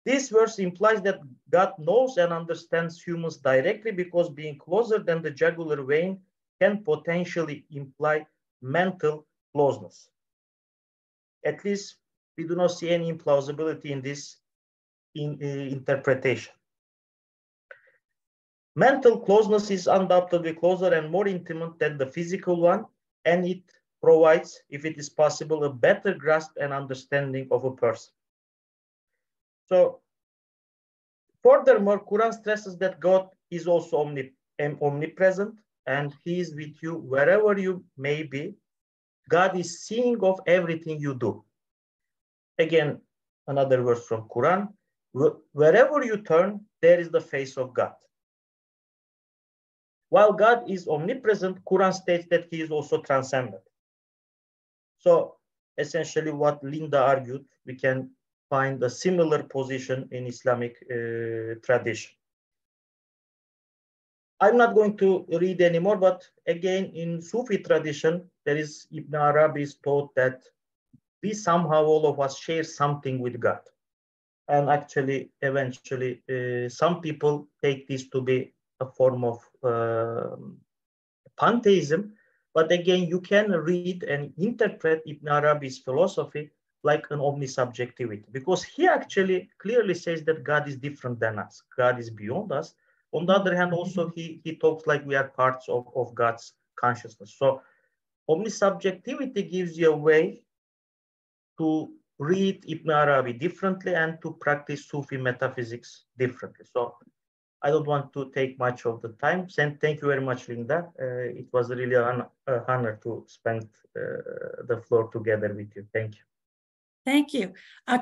This verse implies that God knows and understands humans directly, because being closer than the jugular vein can potentially imply mental closeness. At least we do not see any implausibility in this interpretation. Mental closeness is undoubtedly closer and more intimate than the physical one, and it provides, if it is possible, a better grasp and understanding of a person. So, furthermore, Quran stresses that God is also omnipresent, and he is with you wherever you may be. God is seeing of everything you do. Again, another verse from Quran. Wherever you turn, there is the face of God. While God is omnipresent, Quran states that he is also transcendent. So essentially what Linda argued, we can find a similar position in Islamic tradition. I'm not going to read anymore, but again, in Sufi tradition, there is Ibn Arabi's thought that we somehow, all of us, share something with God. And actually, eventually, some people take this to be a form of pantheism. But again, you can read and interpret Ibn Arabi's philosophy like an omnisubjectivity, because he actually clearly says that God is different than us. God is beyond us. On the other hand, also, he talks like we are parts of God's consciousness. So omnisubjectivity gives you a way to read Ibn Arabi differently and to practice Sufi metaphysics differently. So I don't want to take much of the time. Thank you very much, Linda. It was really an honor to spend the floor together with you. Thank you. Thank you.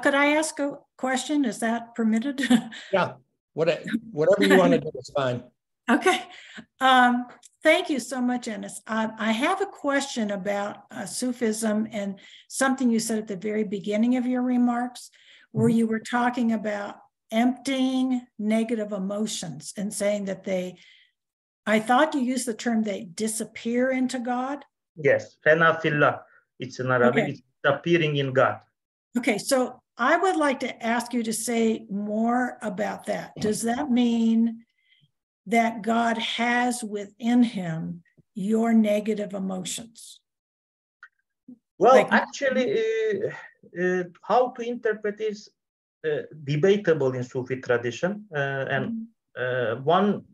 Could I ask a question? Is that permitted? Yeah, whatever you want to do is fine. Okay. Thank you so much, Enis. I have a question about Sufism and something you said at the very beginning of your remarks, where you were talking about emptying negative emotions and saying that I thought you used the term they disappear into God. Yes, fena fillah. It's in Arabic, okay. It's appearing in God. Okay, so I would like to ask you to say more about that. Does that mean that God has within him your negative emotions? Well, Like, actually, how to interpret is debatable in Sufi tradition. And one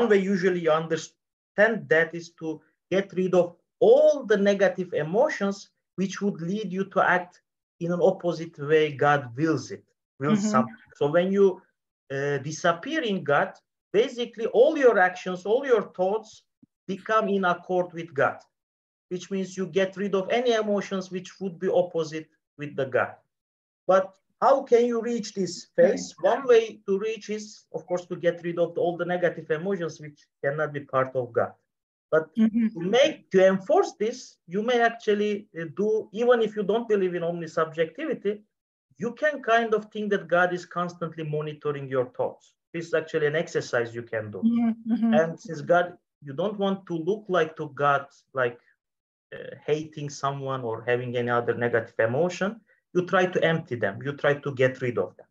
way usually you understand that is to get rid of all the negative emotions which would lead you to act in an opposite way God wills it. So when you disappear in God, basically all your actions, all your thoughts become in accord with God, which means you get rid of any emotions which would be opposite with the God. But how can you reach this phase? One way to reach is, of course, to get rid of all the negative emotions which cannot be part of God. But to enforce this, you may actually do, even if you don't believe in omnisubjectivity, you can kind of think that God is constantly monitoring your thoughts. This is actually an exercise you can do. And since God, you don't want to look like to God, like hating someone or having any other negative emotion, you try to empty them. You try to get rid of them.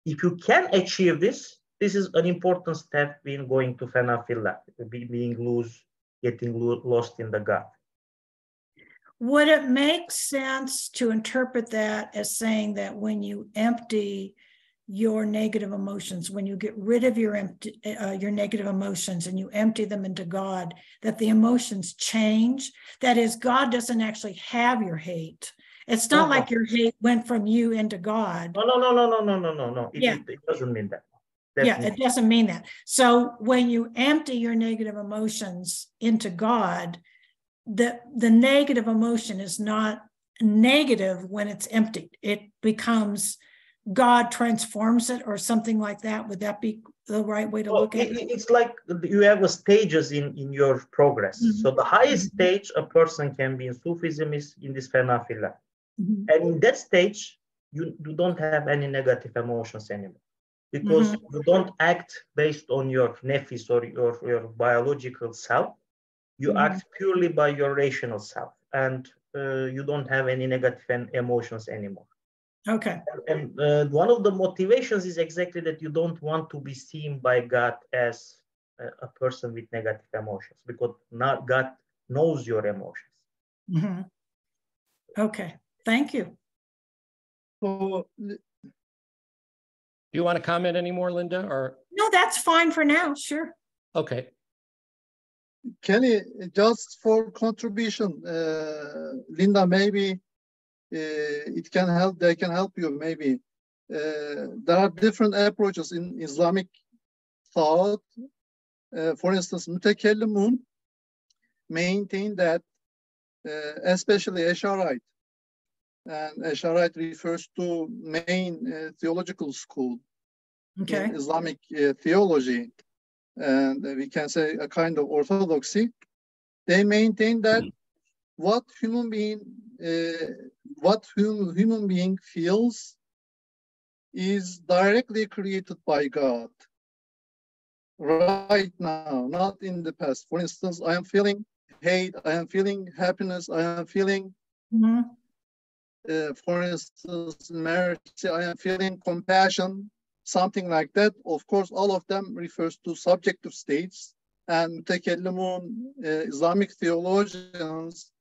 If you can achieve this, this is an important step in going to fenafillah, being loose, getting lost in the God. Would it make sense to interpret that as saying that when you empty your negative emotions, when you get rid of your negative emotions and you empty them into God, that the emotions change? That is, God doesn't actually have your hate. It's not like your hate went from you into God. No. It doesn't mean that. Definitely. Yeah, it doesn't mean that. So when you empty your negative emotions into God, the negative emotion is not negative when it's emptied. It becomes, God transforms it or something like that. Would that be the right way to look at it? It's like you have stages in your progress. So the highest stage a person can be in Sufism is in this fenafillah. And in that stage, you don't have any negative emotions anymore, because you don't act based on your nefis or your biological self. You act purely by your rational self, and you don't have any negative emotions anymore. Okay. And one of the motivations is exactly that you don't want to be seen by God as a person with negative emotions, because not God knows your emotions. Okay. Thank you. So, do you want to comment anymore, Linda? Or no, that's fine for now. Sure. Okay. Kenny, just for contribution, Linda, maybe it can help. They can help you. Maybe there are different approaches in Islamic thought. For instance, Mütekellimun maintain that, especially Esharite, and Esharite refers to main theological school in Islamic theology, and we can say a kind of orthodoxy. They maintain that what human being feels is directly created by God right now, not in the past. For instance, I am feeling hate, I am feeling happiness, I am feeling, for instance, mercy, I am feeling compassion, something like that. Of course, all of them refers to subjective states, and Mütekellimun, Islamic theologians,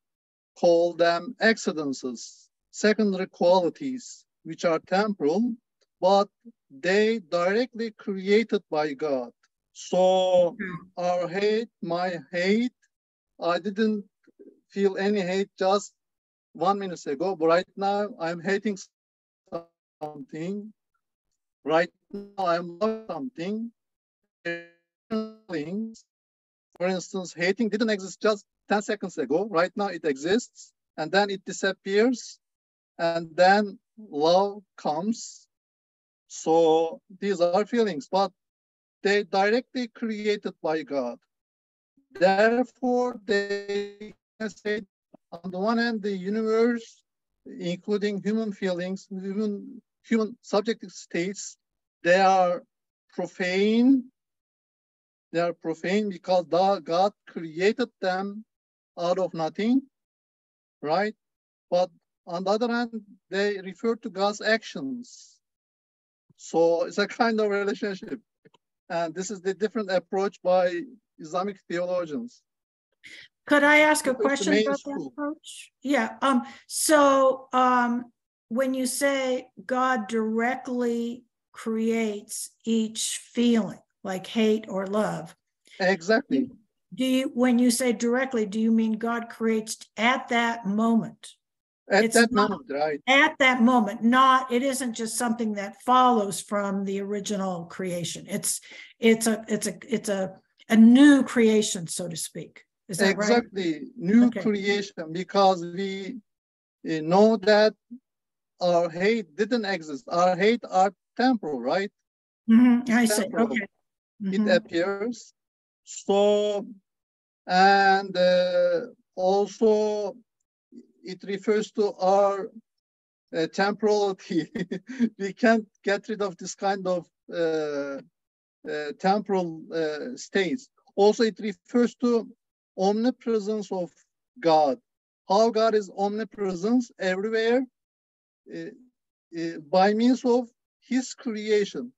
call them accidences, secondary qualities, which are temporal, but they directly created by God. So our hate, my hate, I didn't feel any hate just 1 minute ago, but right now I'm hating something. Right now I'm loving something. For instance, hating didn't exist just 10 seconds ago. Right now it exists, and then it disappears, and then love comes. So these are feelings, but they directly created by God. Therefore, they can say, on the one hand, the universe, including human feelings, human subjective states, they are profane. They are profane because God created them out of nothing, right? But on the other hand, they refer to God's actions. So it's a kind of relationship. And this is the different approach by Islamic theologians. Could I ask a question about that approach? Yeah. When you say God directly creates each feeling, like hate or love. Exactly. When you say directly, do you mean God creates at that moment? At that moment, right? At that moment, it isn't just something that follows from the original creation. It's a new creation, so to speak. Is that right? Exactly, new creation, because we know that our hate didn't exist. Our hate are temporal, right? I see. Okay. It appears. So, and also it refers to our temporality. We can't get rid of this kind of temporal states. Also, it refers to omnipresence of God. How God is omnipresent everywhere by means of his creation.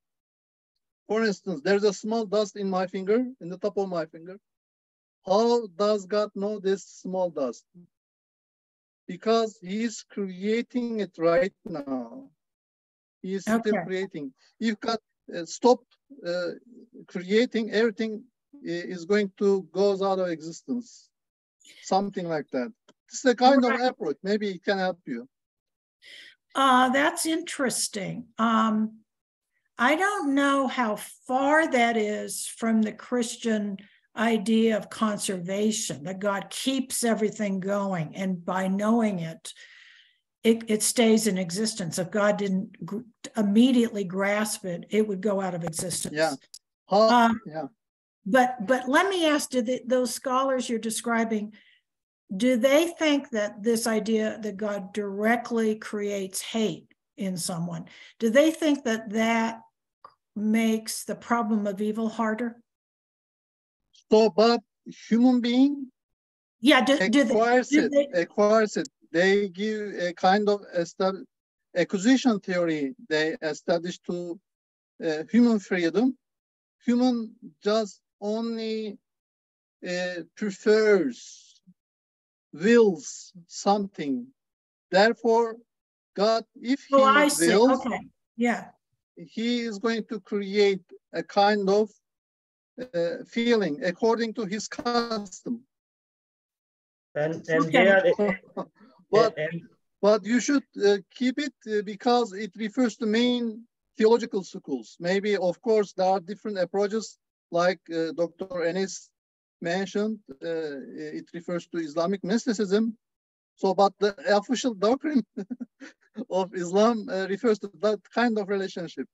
For instance, there's a small dust in my finger, in the top of my finger. How does God know this small dust? Because he's creating it right now. He's still creating. If God stop creating, everything is going to go out of existence. Something like that. It's a kind of approach. Maybe it can help you. That's interesting. I don't know how far that is from the Christian idea of conservation, that God keeps everything going, and by knowing it, it stays in existence. If God didn't immediately grasp it, it would go out of existence. Yeah. But let me ask, those scholars you're describing, do they think that this idea that God directly creates hate in someone, do they think that that makes the problem of evil harder? So, but human being acquires it. They give a kind of acquisition theory they established to human freedom. Human just only prefers, wills something. Therefore, God, if he wills, he is going to create a kind of feeling according to his custom. And they are, but you should keep it because it refers to main theological schools. Maybe, of course, there are different approaches, like Dr. Enis mentioned. It refers to Islamic mysticism. So, but the official doctrine of Islam refers to that kind of relationship.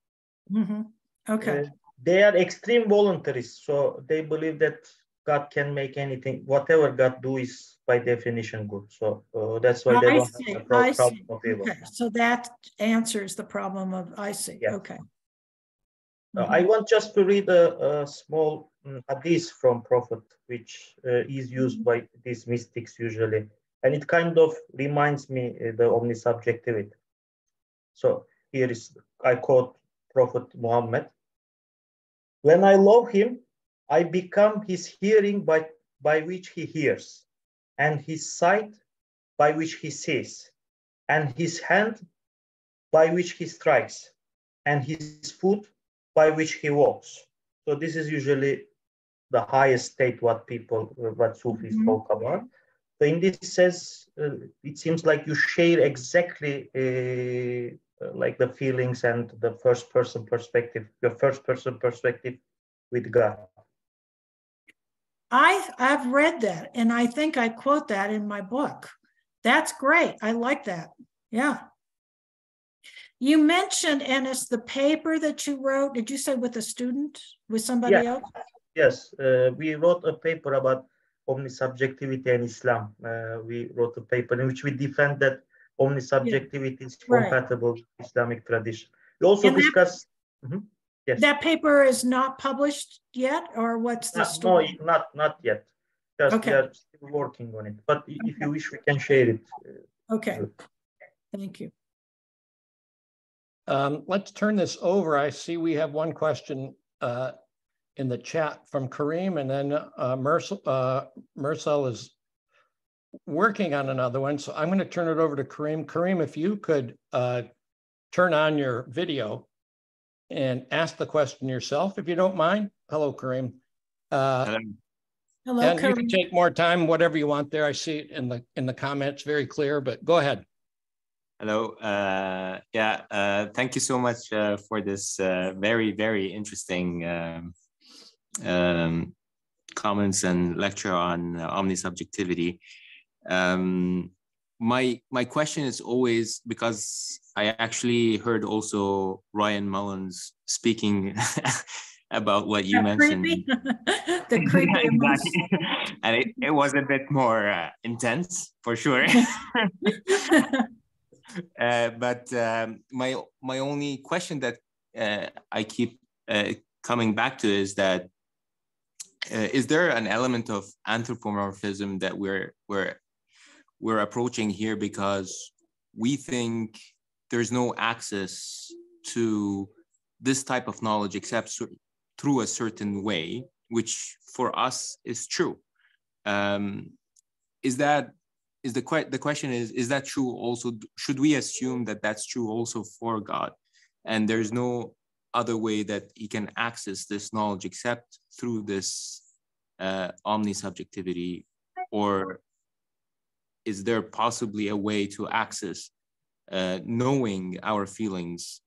They are extreme voluntarists, so they believe that God can make anything. Whatever God do is by definition good. So that's why they don't have the problem of evil. So that answers the problem of I want just to read a small hadith from Prophet, which is used by these mystics usually. And it kind of reminds me the omnisubjectivity. So here is, I quote Prophet Muhammad. When I love him, I become his hearing by which he hears, and his sight by which he sees, and his hand by which he strikes, and his foot by which he walks. So this is usually the highest state what Sufis talk about. So in this says, it seems like you share exactly like the feelings and the first person perspective, your first person perspective with God. I've read that, and I think I quote that in my book. That's great. I like that. Yeah. You mentioned, Enis, the paper that you wrote. Did you say with a student, with somebody else? Yes, we wrote a paper about omnisubjectivity and Islam. We wrote a paper in which we defend that omnisubjectivity is compatible with Islamic tradition. We also discussed. Yes. That paper is not published yet, or what's the story? No, not yet. Just we are still working on it. But if you wish, we can share it. Thank you. Let's turn this over. I see we have one question in the chat from Kareem, and then Marcel is working on another one. So I'm going to turn it over to Kareem. Kareem, if you could turn on your video and ask the question yourself, if you don't mind. Hello, Kareem. Hello. Hello, And Kareem. you can take more time, whatever you want there. I see it in the comments, very clear, but go ahead. Hello. Thank you so much for this very, very interesting comments and lecture on omnisubjectivity. My question is always, because I actually heard also Ryan Mullins speaking about what you mentioned. The creepy exactly. And it was a bit more intense, for sure. But my only question that I keep coming back to is that is there an element of anthropomorphism that we're approaching here because we think there's no access to this type of knowledge except through a certain way, which for us is true? The question is that true also? Should we assume that that's true also for God, and there's no other way that he can access this knowledge except through this omnisubjectivity? Or is there possibly a way to access knowing our feelings,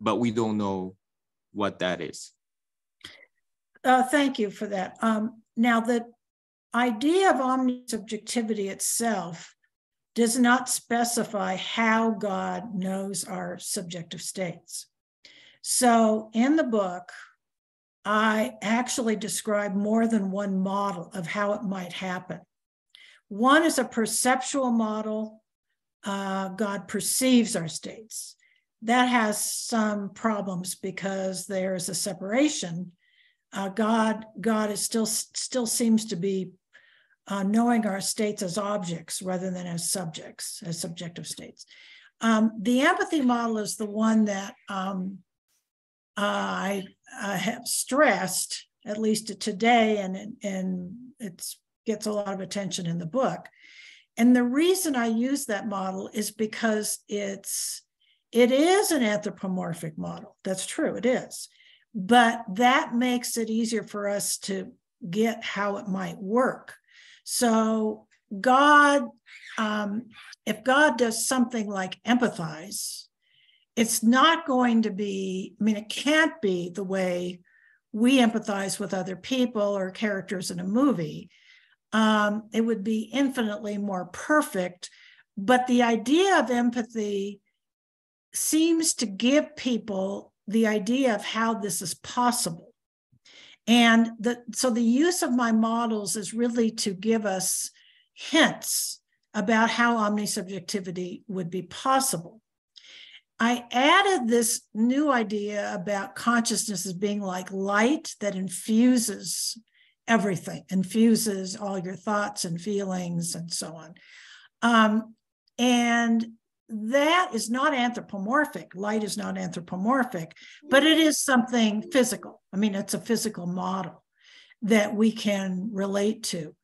but we don't know what that is? Thank you for that. Now, the idea of omnisubjectivity itself does not specify how God knows our subjective states. So in the book, I actually describe more than one model of how it might happen. One is a perceptual model. God perceives our states. That has some problems because there is a separation. God is still seems to be knowing our states as objects rather than as subjects, as subjective states. The empathy model is the one that I have stressed, at least today, and it gets a lot of attention in the book. And the reason I use that model is because it is an anthropomorphic model. That's true, it is. But that makes it easier for us to get how it might work. So God, if God does something like empathize, it's not going to be, it can't be the way we empathize with other people or characters in a movie. It would be infinitely more perfect, but the idea of empathy seems to give people the idea of how this is possible. And so the use of my models is really to give us hints about how omnisubjectivity would be possible. I added this new idea about consciousness as being like light that infuses everything, infuses all your thoughts and feelings and so on. And that is not anthropomorphic. Light is not anthropomorphic, but it is something physical. It's a physical model that we can relate to.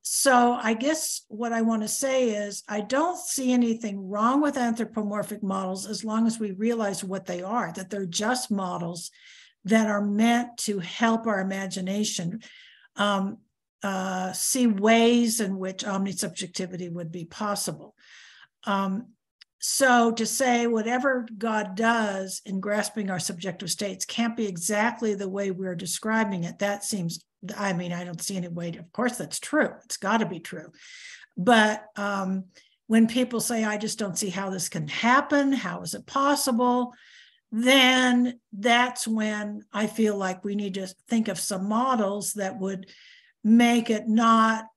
So I guess what I want to say is I don't see anything wrong with anthropomorphic models as long as we realize what they are, that they're just models that are meant to help our imagination see ways in which omnisubjectivity would be possible. So to say whatever God does in grasping our subjective states can't be exactly the way we're describing it, that seems, I don't see any way to, of course that's true, it's got to be true. But when people say, I just don't see how this can happen, how is it possible? Then that's when I feel like we need to think of some models that would make it not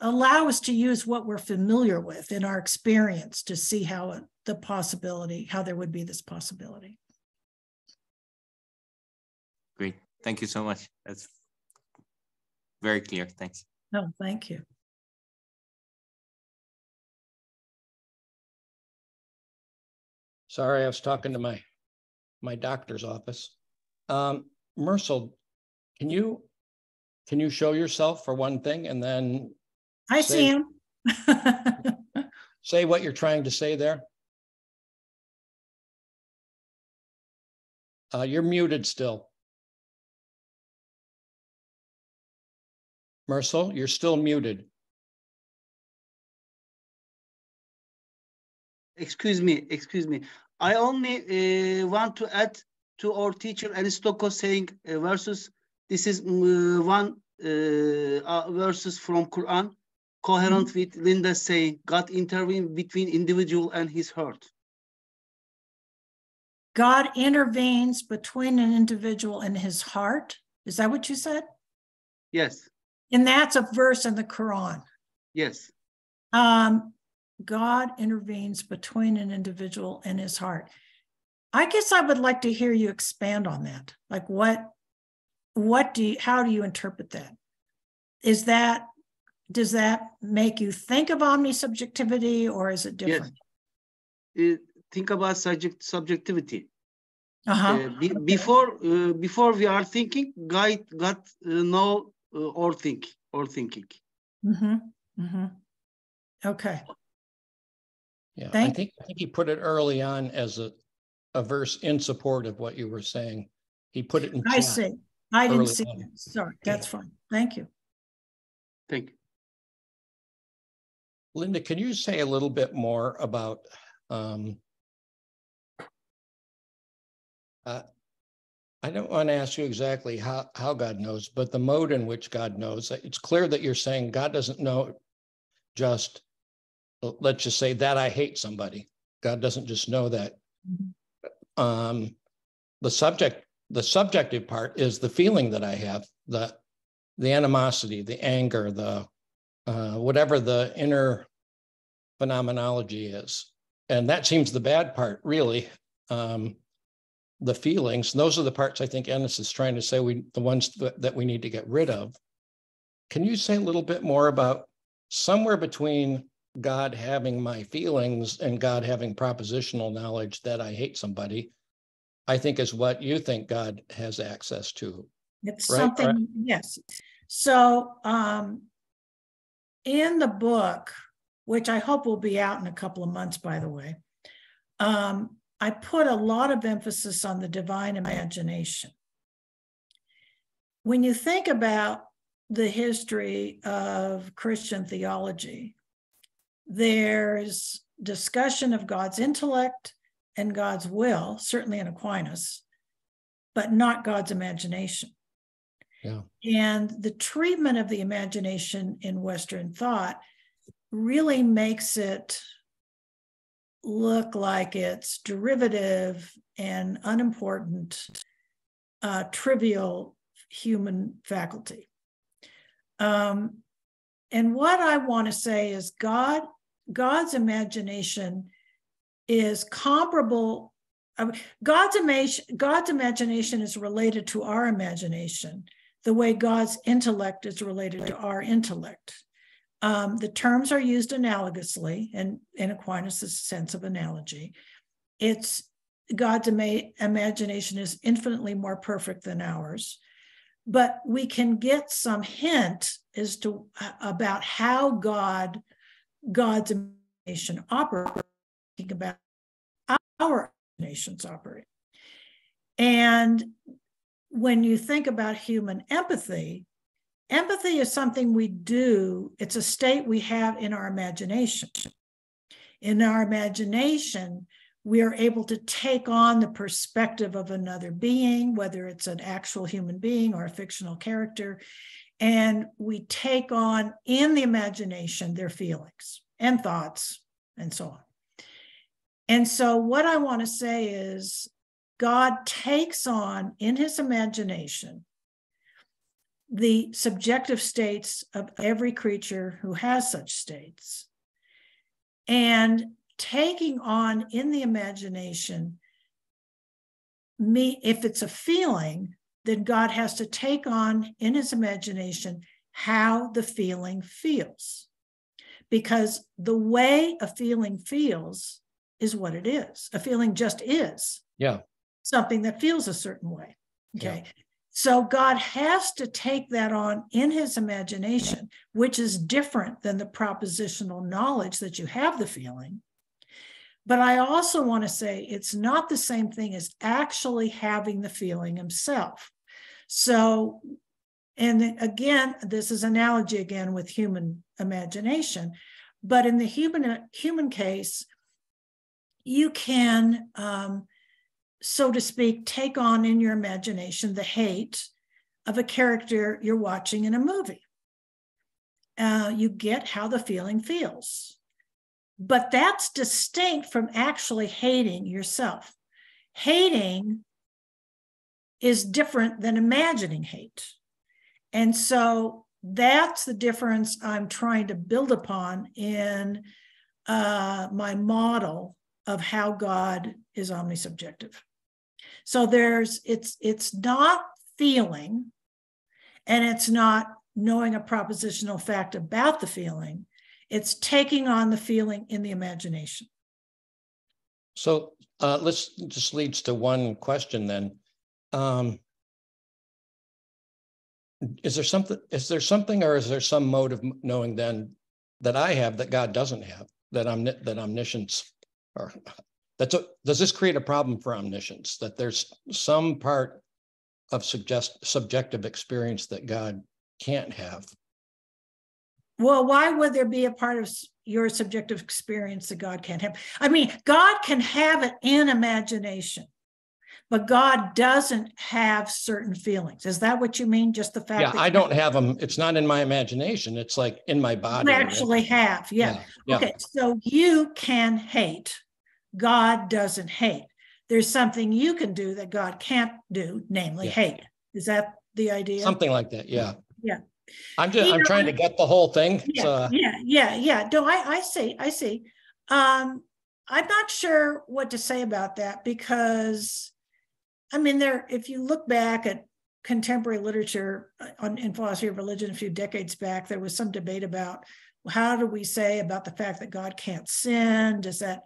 allow us to use what we're familiar with in our experience to see how there would be this possibility. Great. Thank you so much. That's very clear. Thanks. No, thank you. Sorry, I was talking to my doctor's office. Mersel, can you show yourself for one thing, and then I see him. Say what you're trying to say there. You're muted still. Mersel, you're still muted. Excuse me. I only want to add to our teacher Enis Doko saying verses. This is one verses from Quran, coherent with Linda saying God intervened between individual and his heart. God intervenes between an individual and his heart. Is that what you said? Yes. And that's a verse in the Quran. Yes. God intervenes between an individual and his heart. I guess I would like to hear you expand on that. Like how do you interpret that? Does that make you think of omnisubjectivity, or is it different? Yes. Think about subjectivity. Okay. Before we are thinking, God know or thinking. Okay. Yeah, I think he put it early on as a verse in support of what you were saying. He put it in chat. I see. I didn't see on. it. Sorry, that's fine. Thank you. Thank you. Linda, can you say a little bit more about I don't want to ask you exactly how God knows, but the mode in which God knows. It's clear that you're saying God doesn't know just, let's just say that I hate somebody. God doesn't just know that. The subjective part is the feeling that I have, the animosity, the anger, the whatever the inner phenomenology is. And that seems the bad part, really. The feelings, those are the parts I think Enis is trying to say, the ones that we need to get rid of. Can you say a little bit more about somewhere between God having my feelings and God having propositional knowledge that I hate somebody, I think is what you think God has access to? It's right? something, right? Yes. So in the book, which I hope will be out in a couple of months, by the way, I put a lot of emphasis on the divine imagination. When you think about the history of Christian theology, there's discussion of God's intellect and God's will, certainly in Aquinas, but not God's imagination. Yeah. And the treatment of the imagination in Western thought really makes it look like it's derivative and unimportant, trivial human faculty. And what I want to say is God's imagination is comparable. God's imagination is related to our imagination, the way God's intellect is related to our intellect. The terms are used analogously, and in Aquinas' sense of analogy. God's imagination is infinitely more perfect than ours, but we can get some hint as to about how God's imagination operates, about our imaginations operate. And when you think about human empathy, empathy is something we do. It's a state we have in our imagination. In our imagination, we are able to take on the perspective of another being, whether it's an actual human being or a fictional character, and we take on in the imagination their feelings and thoughts and so on. And so what I want to say is God takes on in his imagination the subjective states of every creature who has such states, and taking on in the imagination, if it's a feeling, then God has to take on in his imagination how the feeling feels, because the way a feeling feels is what it is. A feeling just is. Yeah. Something that feels a certain way. Okay. Yeah. So God has to take that on in his imagination, which is different than the propositional knowledge that you have the feeling. But I also want to say it's not the same thing as actually having the feeling himself. So, and again, this is analogy again with human imagination, but in the human case, you can, so to speak, take on in your imagination the hate of a character you're watching in a movie. You get how the feeling feels. But that's distinct from actually hating yourself. Hating is different than imagining hate. And so that's the difference I'm trying to build upon in my model of how God is omnisubjective. So it's not feeling, and it's not knowing a propositional fact about the feeling. It's taking on the feeling in the imagination. So let's just leads to one question then. Is there something, or is there some mode of knowing then that I have that God doesn't have, that omniscience, or does this create a problem for omniscience, that there's some part of subjective experience that God can't have? Well, why would there be a part of your subjective experience that God can't have? I mean, God can have it in imagination, but God doesn't have certain feelings. Is that what you mean? Just the fact that I don't have them. It's not in my imagination. It's like in my body. You actually have, yeah. Okay, so you can hate. God doesn't hate. There's something you can do that God can't do, namely hate. Is that the idea? Something like that, yeah. Yeah. I'm trying to get the whole thing. Yeah. No, I see. I'm not sure what to say about that, because I mean, if you look back at contemporary literature in philosophy of religion a few decades back, there was some debate about how do we say about the fact that God can't sin? Does that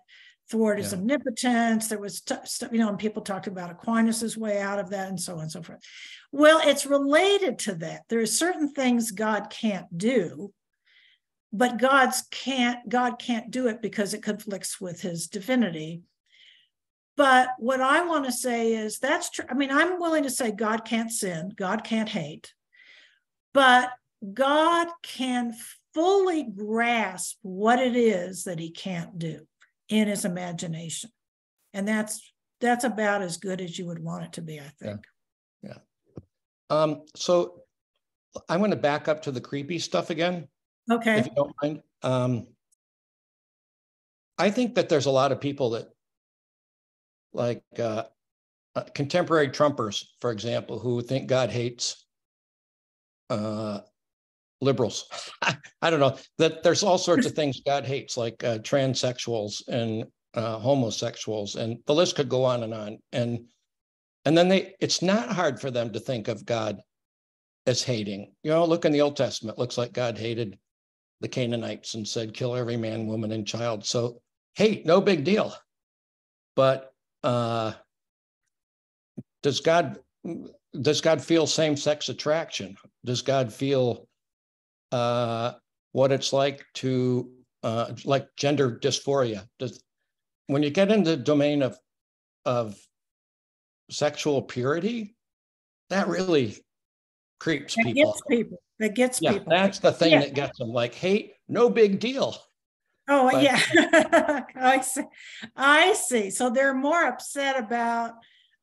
thwart his omnipotence? There was and people talked about Aquinas' way out of that, and so on and so forth. Well, it's related to that. There are certain things God can't do, but God can't do it because it conflicts with his divinity. But what I want to say is that's true. I mean, I'm willing to say God can't sin, God can't hate, but God can fully grasp what it is that he can't do in his imagination. And that's about as good as you would want it to be, I think. Yeah. So I want to back up to the creepy stuff again. Okay. If you don't mind. I think that there's a lot of people that, like contemporary Trumpers, for example, who think God hates liberals. I don't know, that there's all sorts of things God hates, like transsexuals and homosexuals, and the list could go on. And then it's not hard for them to think of God as hating. Look in the Old Testament, looks like God hated the Canaanites and said, kill every man, woman, and child. So hate, no big deal. But does God feel same-sex attraction? Does God feel what it's like to like gender dysphoria? When you get into the domain of sexual purity, that really creeps people. That gets people. That's the thing that gets them. Like hate, no big deal. Oh, but, yeah. I see. So they're more upset about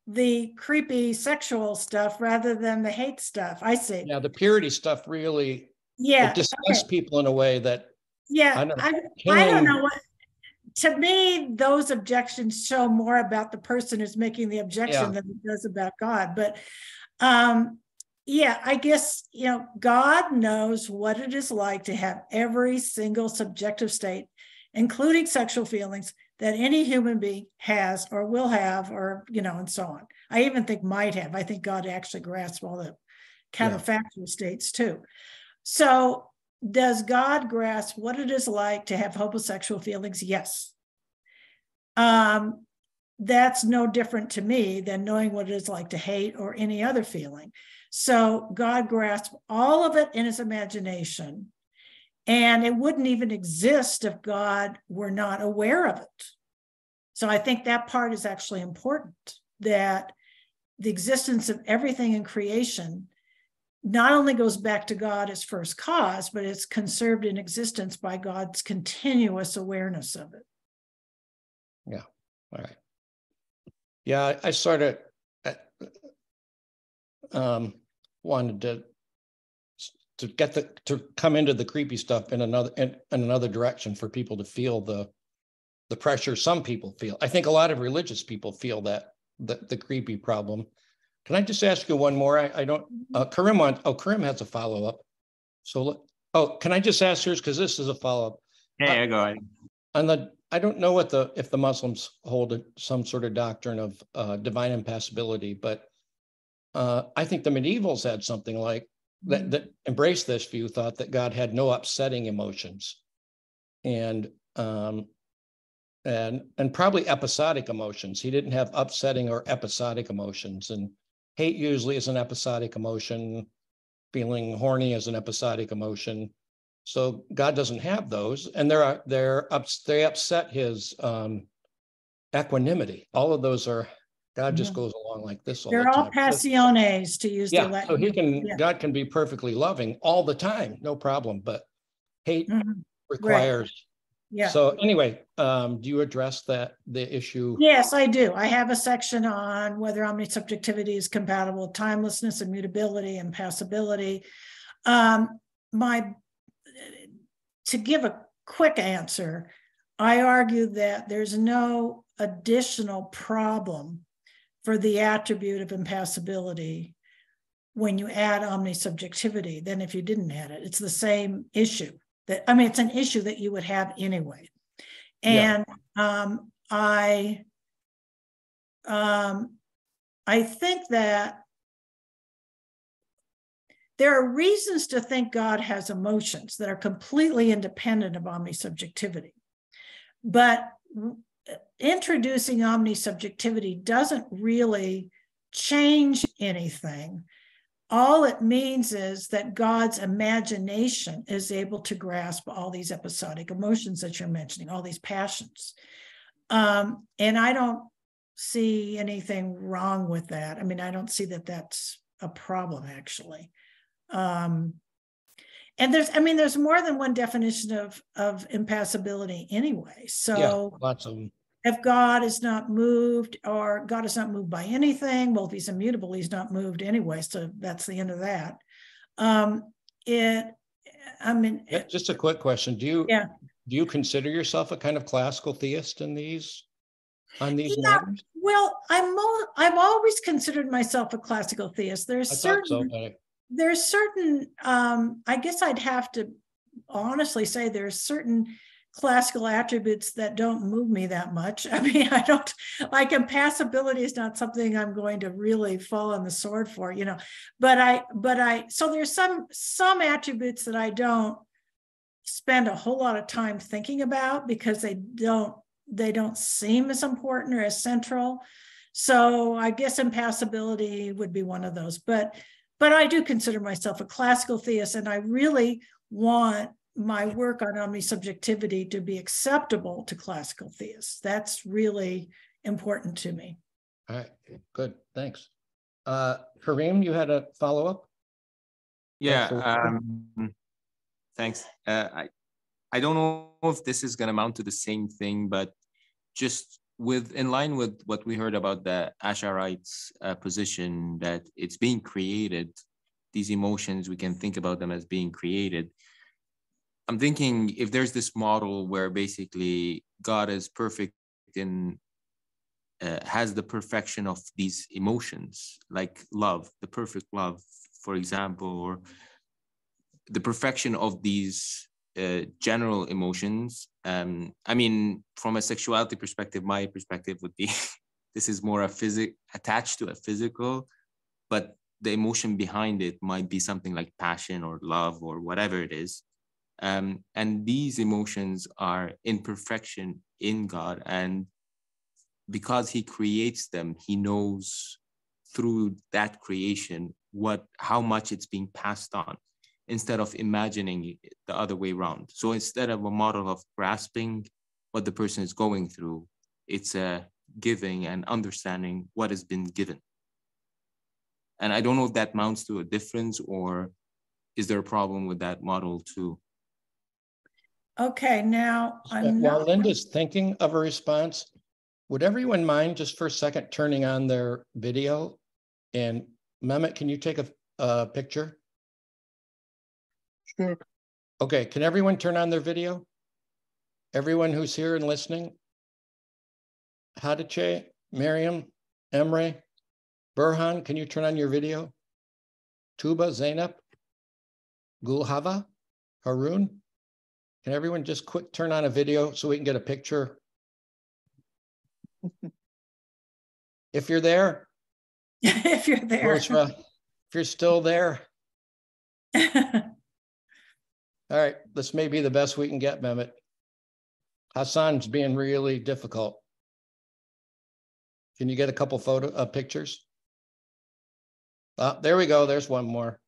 the creepy sexual stuff rather than the hate stuff. I see. Yeah, the purity stuff really it disgusts people in a way that I don't know what. To me, those objections show more about the person who's making the objection than it does about God. But I guess, God knows what it is like to have every single subjective state, including sexual feelings, that any human being has or will have, or, and so on. I even think might have. I think God actually grasps all the counterfactual states too. So does God grasp what it is like to have homosexual feelings? Yes. that's no different to me than knowing what it is like to hate or any other feeling. So God grasped all of it in his imagination, and it wouldn't even exist if God were not aware of it. So I think that part is actually important, that the existence of everything in creation not only goes back to God as first cause, but it's conserved in existence by God's continuous awareness of it. Yeah. All right. Yeah, I sort of wanted to get to come into the creepy stuff in another direction for people to feel the pressure some people feel. I think a lot of religious people feel that the creepy problem. Can I just ask you one more? I don't. Karim has a follow-up. So, can I just ask yours, because this is a follow-up? Yeah, go ahead. I don't know if the Muslims hold some sort of doctrine of divine impassibility, but I think the medievals had something like that embraced this view, thought that God had no upsetting emotions, and probably episodic emotions. He didn't have upsetting or episodic emotions, and hate usually is an episodic emotion. Feeling horny is an episodic emotion. So God doesn't have those, and they upset his equanimity. All of those are, God just goes along like this all the time. They're all passiones, to use the Latin. So he can, God can be perfectly loving all the time, no problem, but hate requires. Right. Yeah. So anyway, do you address the issue? Yes, I do. I have a section on whether omnisubjectivity is compatible with timelessness, immutability, and impassibility. To give a quick answer, I argue that there's no additional problem for the attribute of impassibility when you add omnisubjectivity than if you didn't add it. It's the same issue. It's an issue that you would have anyway. And I think that there are reasons to think God has emotions that are completely independent of omnisubjectivity. But introducing omnisubjectivity doesn't really change anything. All it means is that God's imagination is able to grasp all these episodic emotions that you're mentioning, all these passions. And I don't see anything wrong with that. I mean, I don't see that that's a problem, actually. And there's more than one definition of impassibility anyway. So lots of them. If God is not moved, or God is not moved by anything, well, if he's immutable, he's not moved anyway. So that's the end of that. Just a quick question. Do you consider yourself a kind of classical theist on these matters? Well, I've always considered myself a classical theist. There's certain, I guess I'd have to honestly say there's certain classical attributes that don't move me that much. I mean, I don't, like, impassibility is not something I'm going to really fall on the sword for, so there's some attributes that I don't spend a whole lot of time thinking about because they don't seem as important or as central. So I guess impassibility would be one of those, but I do consider myself a classical theist, and I really want my work on omnisubjectivity to be acceptable to classical theists. That's really important to me. All right, good, thanks. Karim, you had a follow-up? Yeah, thanks. I don't know if this is going to amount to the same thing, but just in line with what we heard about the Ash'arites' position that it's being created, these emotions, we can think about them as being created. I'm thinking if there's this model where basically God is perfect in, has the perfection of these emotions, like love, the perfect love, for example, or the perfection of these general emotions. I mean, from a sexuality perspective, my perspective would be this is more attached to a physical, but the emotion behind it might be something like passion or love or whatever it is. And these emotions are in perfection in God. And because he creates them, he knows through that creation how much it's being passed on, instead of imagining it the other way around. So instead of a model of grasping what the person is going through, it's a giving and understanding what has been given. And I don't know if that amounts to a difference, or is there a problem with that model too? Okay, now while Linda's thinking of a response, would everyone mind just for a second turning on their video? And Mehmet, can you take a picture? Sure. Okay, can everyone turn on their video? Everyone who's here and listening? Hatice, Miriam, Emre, Burhan, can you turn on your video? Tuba, Zainab, Gulhava, Harun? Can everyone just quick turn on a video so we can get a picture? If you're there. If you're there. Rosra, if you're still there. All right, this may be the best we can get, Mehmet. Hassan's being really difficult. Can you get a couple pictures? There we go. There's one more.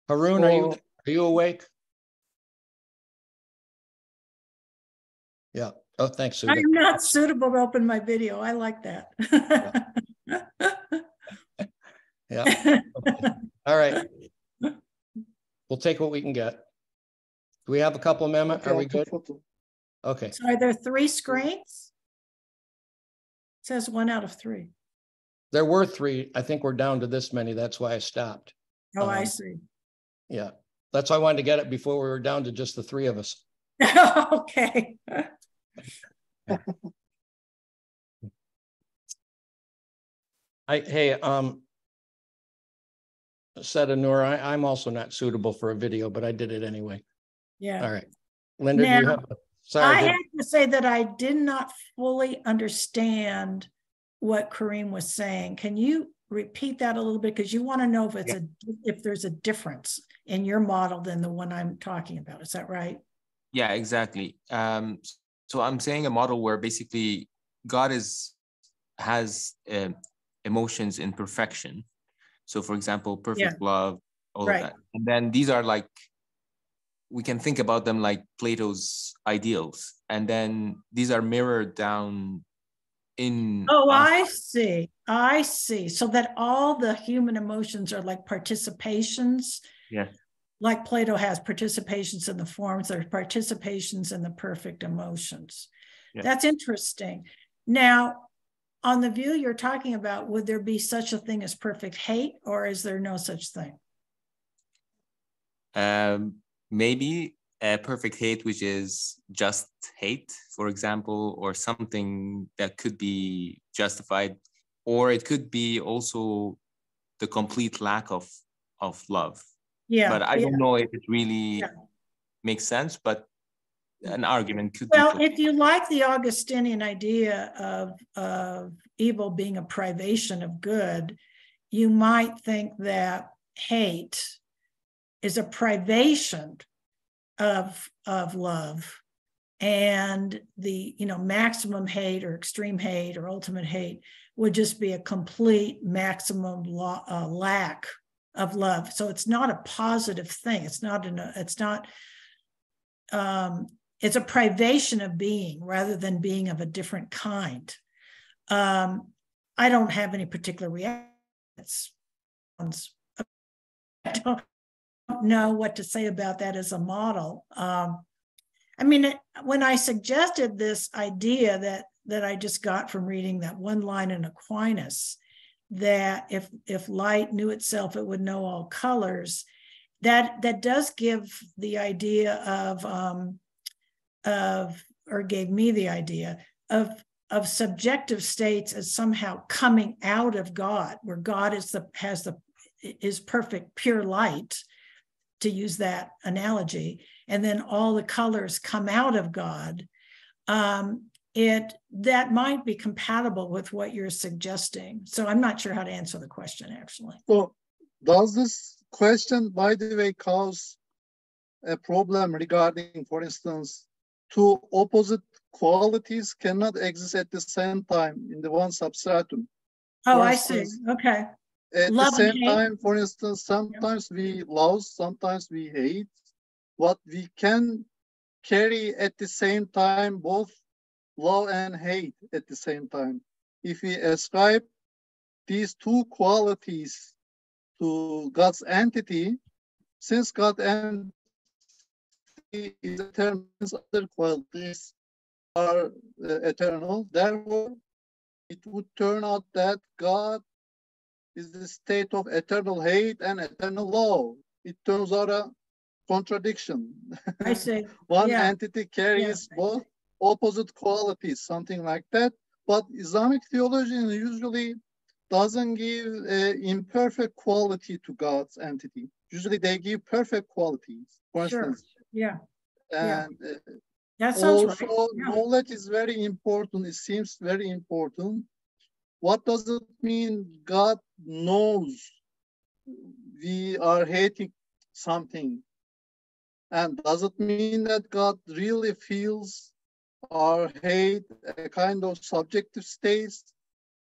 Harun, are you awake? Yeah. Oh, thanks, Suda. I'm not suitable to open my video. I like that. Yeah. Okay. All right. We'll take what we can get. Do we have a couple, Mehmet? Okay, are we good? Okay. So are there 3 screens? It says 1 out of 3. There were 3. I think we're down to this many. That's why I stopped. Oh, I see. Yeah. That's why I wanted to get it before we were down to just the 3 of us. Okay. Hey, said Anur, I'm also not suitable for a video, but I did it anyway. Yeah. All right. Linda, Now, do you have sorry. I have to say that I did not fully understand what Kareem was saying. Can you repeat that a little bit? Because you want to know if if there's a difference in your model than the one I'm talking about. Is that right? Yeah, exactly. So I'm saying a model where basically God has emotions in perfection. So for example, perfect love, all of that. And then these are like, we can think about them like Plato's ideals. And then these are mirrored down in. Oh, I see. I see. So that all the human emotions are like participations. Yeah. Like Plato has participations in the forms, there's participations in the perfect emotions. Yeah. That's interesting. Now, on the view you're talking about, would there be such a thing as perfect hate, or is there no such thing? Maybe a perfect hate, which is just hate, for example, or something that could be justified, or it could be also the complete lack of love. Yeah. But I don't know if it really makes sense, but an argument could be. Well, if you like the Augustinian idea of evil being a privation of good, you might think that hate is a privation of love, and the maximum hate or extreme hate or ultimate hate would just be a complete maximum lack of love. So it's not a positive thing. It's a privation of being rather than being of a different kind. I don't have any particular reactions. I don't know what to say about that as a model. I mean, when I suggested this idea that I just got from reading that one line in Aquinas, that if light knew itself, it would know all colors, that does give the idea or gave me the idea of subjective states as somehow coming out of God, where God is perfect pure light, to use that analogy, and then all the colors come out of God. That might be compatible with what you're suggesting. So I'm not sure how to answer the question, actually. So does this question, by the way, cause a problem regarding, for instance, two opposite qualities cannot exist at the same time in the one substratum. Oh, For I instance, see. Okay. At Love the same and hate. time, for instance, sometimes we love, sometimes we hate. What we can carry at the same time, both love and hate at the same time. If we ascribe these two qualities to God's entity, since God's entity is eternal, other qualities are eternal, therefore it would turn out that God is the state of eternal hate and eternal love. It turns out a contradiction. I see. One Yeah. entity carries both opposite qualities, something like that. But Islamic theologian usually doesn't give imperfect quality to God's entity. Usually they give perfect qualities, for instance. Yeah. And That sounds also right. Yeah. knowledge is very important. It seems very important. What does it mean God knows we are hating something? And does it mean that God really feels our hate a kind of subjective state,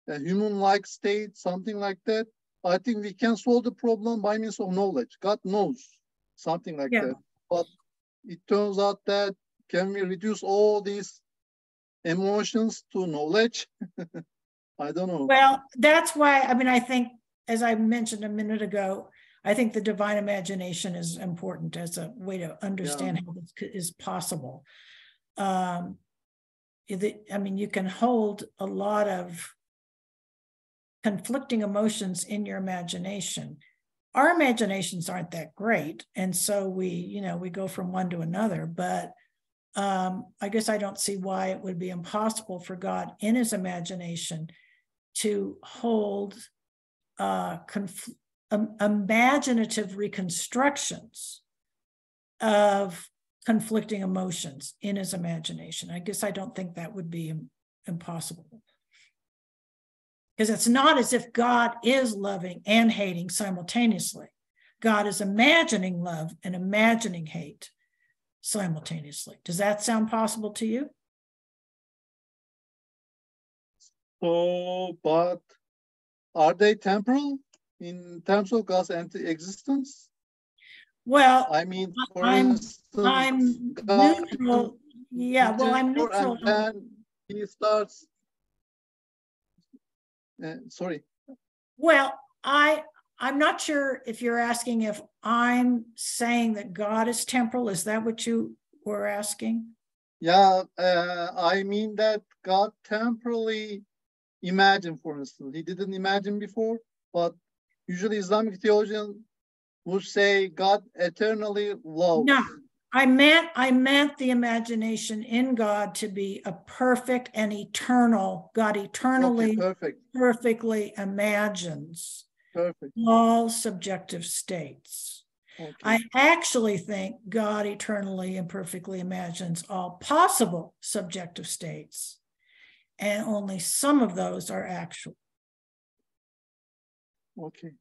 a human-like state, something like that? I think we can solve the problem by means of knowledge. God knows something like that. But it turns out that can we reduce all these emotions to knowledge? I don't know. Well, that's why, I mean, I think, as I mentioned a minute ago, I think the divine imagination is important as a way to understand how this is possible. I mean, you can hold a lot of conflicting emotions in your imagination. Our imaginations aren't that great. And so we go from one to another, but I guess I don't see why it would be impossible for God in his imagination to hold imaginative reconstructions of conflicting emotions in his imagination. I guess I don't think that would be impossible. Because it's not as if God is loving and hating simultaneously. God is imagining love and imagining hate simultaneously. Does that sound possible to you? So, but are they temporal in terms of God's existence? Well, I mean, for I'm God neutral. Yeah, well, I'm neutral. And then he starts. Sorry. Well, I'm not sure if you're asking if I'm saying that God is temporal. Is that what you were asking? Yeah, I mean that God temporally imagined, for instance. He didn't imagine before, but usually Islamic theologians would say God eternally loves. No, I meant the imagination in God to be a perfect and eternal. God eternally, perfectly imagines all subjective states. Okay. I actually think God eternally and perfectly imagines all possible subjective states, and only some of those are actual. Okay.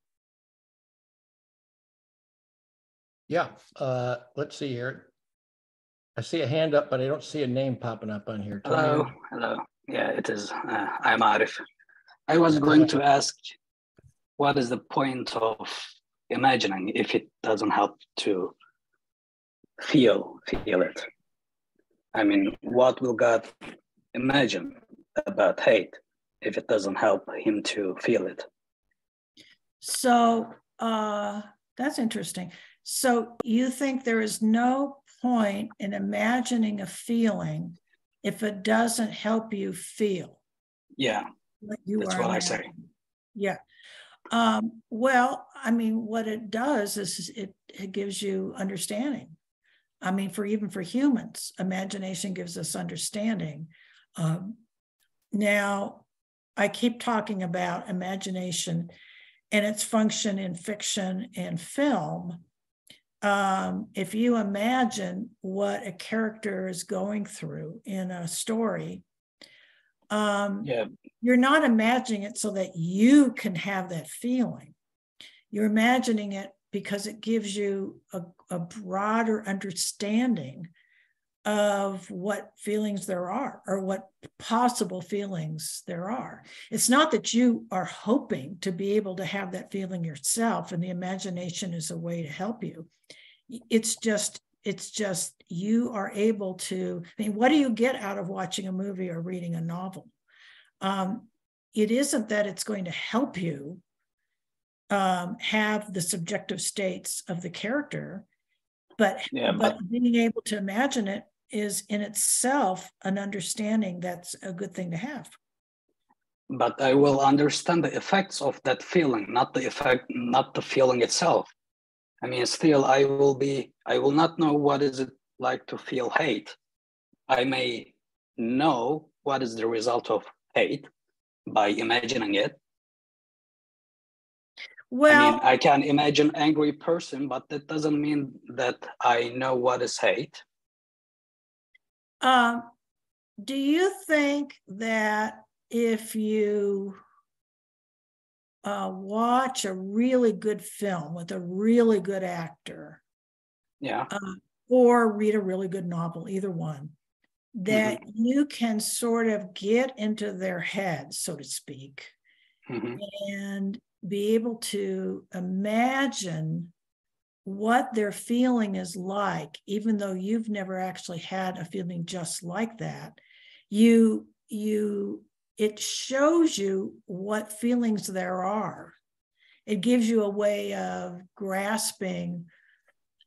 Yeah, let's see here. I see a hand up, but I don't see a name popping up on here. Hello, hello. Yeah, it is. I'm Arif. I was going to ask, what is the point of imagining if it doesn't help to feel it? I mean, what will God imagine about hate if it doesn't help him to feel it? So that's interesting. So you think there is no point in imagining a feeling if it doesn't help you feel? Yeah, that's what I say. Yeah. Well, I mean, what it does is it gives you understanding. I mean, even for humans, imagination gives us understanding. Now, I keep talking about imagination and its function in fiction and film. If you imagine what a character is going through in a story, you're not imagining it so that you can have that feeling. You're imagining it because it gives you a broader understanding of what feelings there are or what possible feelings there are. It's not that you are hoping to be able to have that feeling yourself and the imagination is a way to help you. It's just you are able to, I mean, what do you get out of watching a movie or reading a novel? It isn't that it's going to help you have the subjective states of the character, but being able to imagine it is in itself an understanding that's a good thing to have. But I will understand the effects of that feeling, not the feeling itself. I mean, still, I will not know what is it like to feel hate. I may know what is the result of hate by imagining it. Well, I mean, I can imagine an angry person, but that doesn't mean that I know what is hate. Do you think that if you watch a really good film with a really good actor, or read a really good novel, either one, that you can sort of get into their head, so to speak, and be able to imagine what their feeling is like, even though you've never actually had a feeling just like that. It shows you what feelings there are. It gives you a way of grasping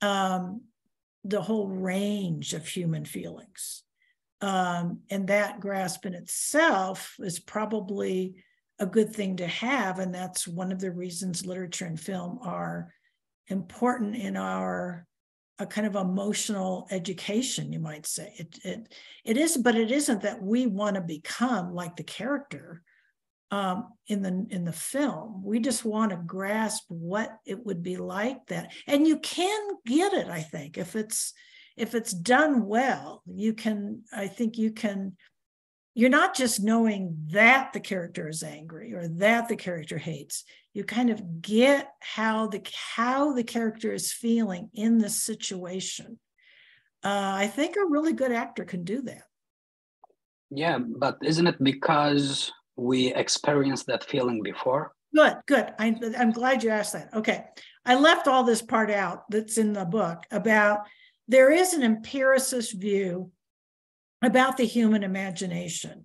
the whole range of human feelings. And that grasp in itself is probably a good thing to have. And that's one of the reasons literature and film are important in our a kind of emotional education, you might say. It is, but it isn't that we want to become like the character in the film. We just want to grasp what it would be like that. And you can get it, I think, if it's done well. You're not just knowing that the character is angry or that the character hates. You kind of get how the character is feeling in this situation. I think a really good actor can do that. Yeah, but isn't it because we experienced that feeling before? Good. I'm glad you asked that. Okay. I left all this part out that's in the book about there is an empiricist view about the human imagination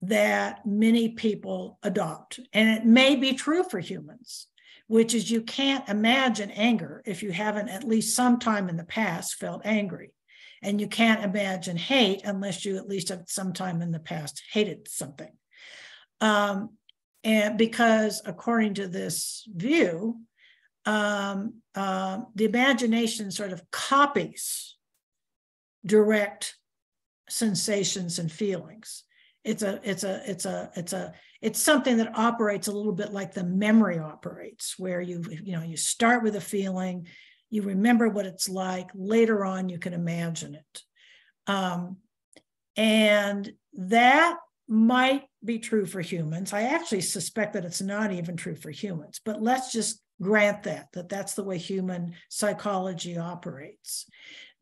that many people adopt. And it may be true for humans, which is you can't imagine anger if you haven't at least sometime in the past felt angry. And you can't imagine hate unless you at least at some time in the past hated something. And because according to this view, the imagination sort of copies direct sensations and feelings. It's something that operates a little bit like the memory operates, where you start with a feeling, you remember what it's like, later on you can imagine it. And that might be true for humans. I actually suspect that it's not even true for humans, but let's just grant that that's the way human psychology operates.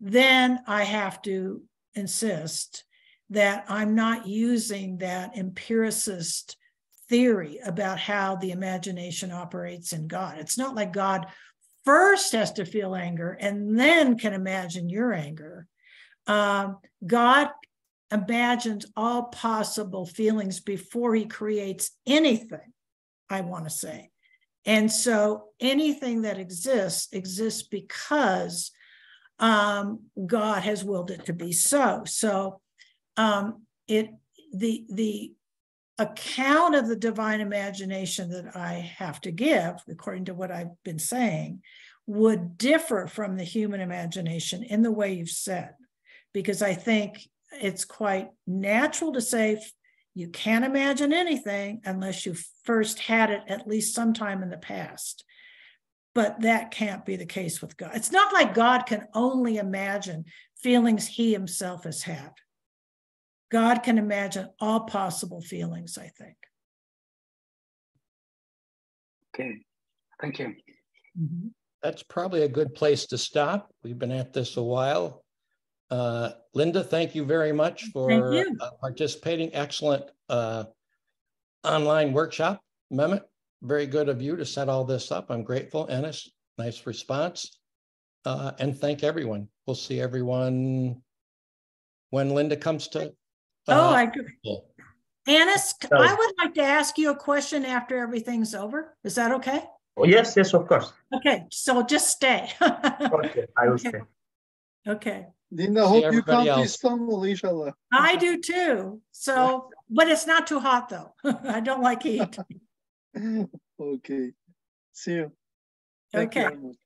Then I have to insist that I'm not using that empiricist theory about how the imagination operates in God. It's not like God first has to feel anger and then can imagine your anger. God imagines all possible feelings before he creates anything, I want to say. And so anything that exists because God has willed it to be so. So the account of the divine imagination that I have to give, according to what I've been saying, would differ from the human imagination in the way you've said, because I think it's quite natural to say you can't imagine anything unless you first had it at least sometime in the past. But that can't be the case with God. It's not like God can only imagine feelings he himself has had. God can imagine all possible feelings, I think. Okay, thank you. Mm-hmm. That's probably a good place to stop. We've been at this a while. Linda, thank you very much for participating. Excellent online workshop. Mehmet, very good of you to set all this up. I'm grateful. Enis, nice response. And thank everyone. We'll see everyone when Linda comes to. I agree. Enis, I would like to ask you a question after everything's over. Is that okay? Oh, yes, yes, of course. Okay, so just stay. Okay, I will stay. Okay. Linda, hope you come to Istanbul, inshallah. I do too. So, but it's not too hot though. I don't like heat. Okay. See you. Okay. Thank you very much.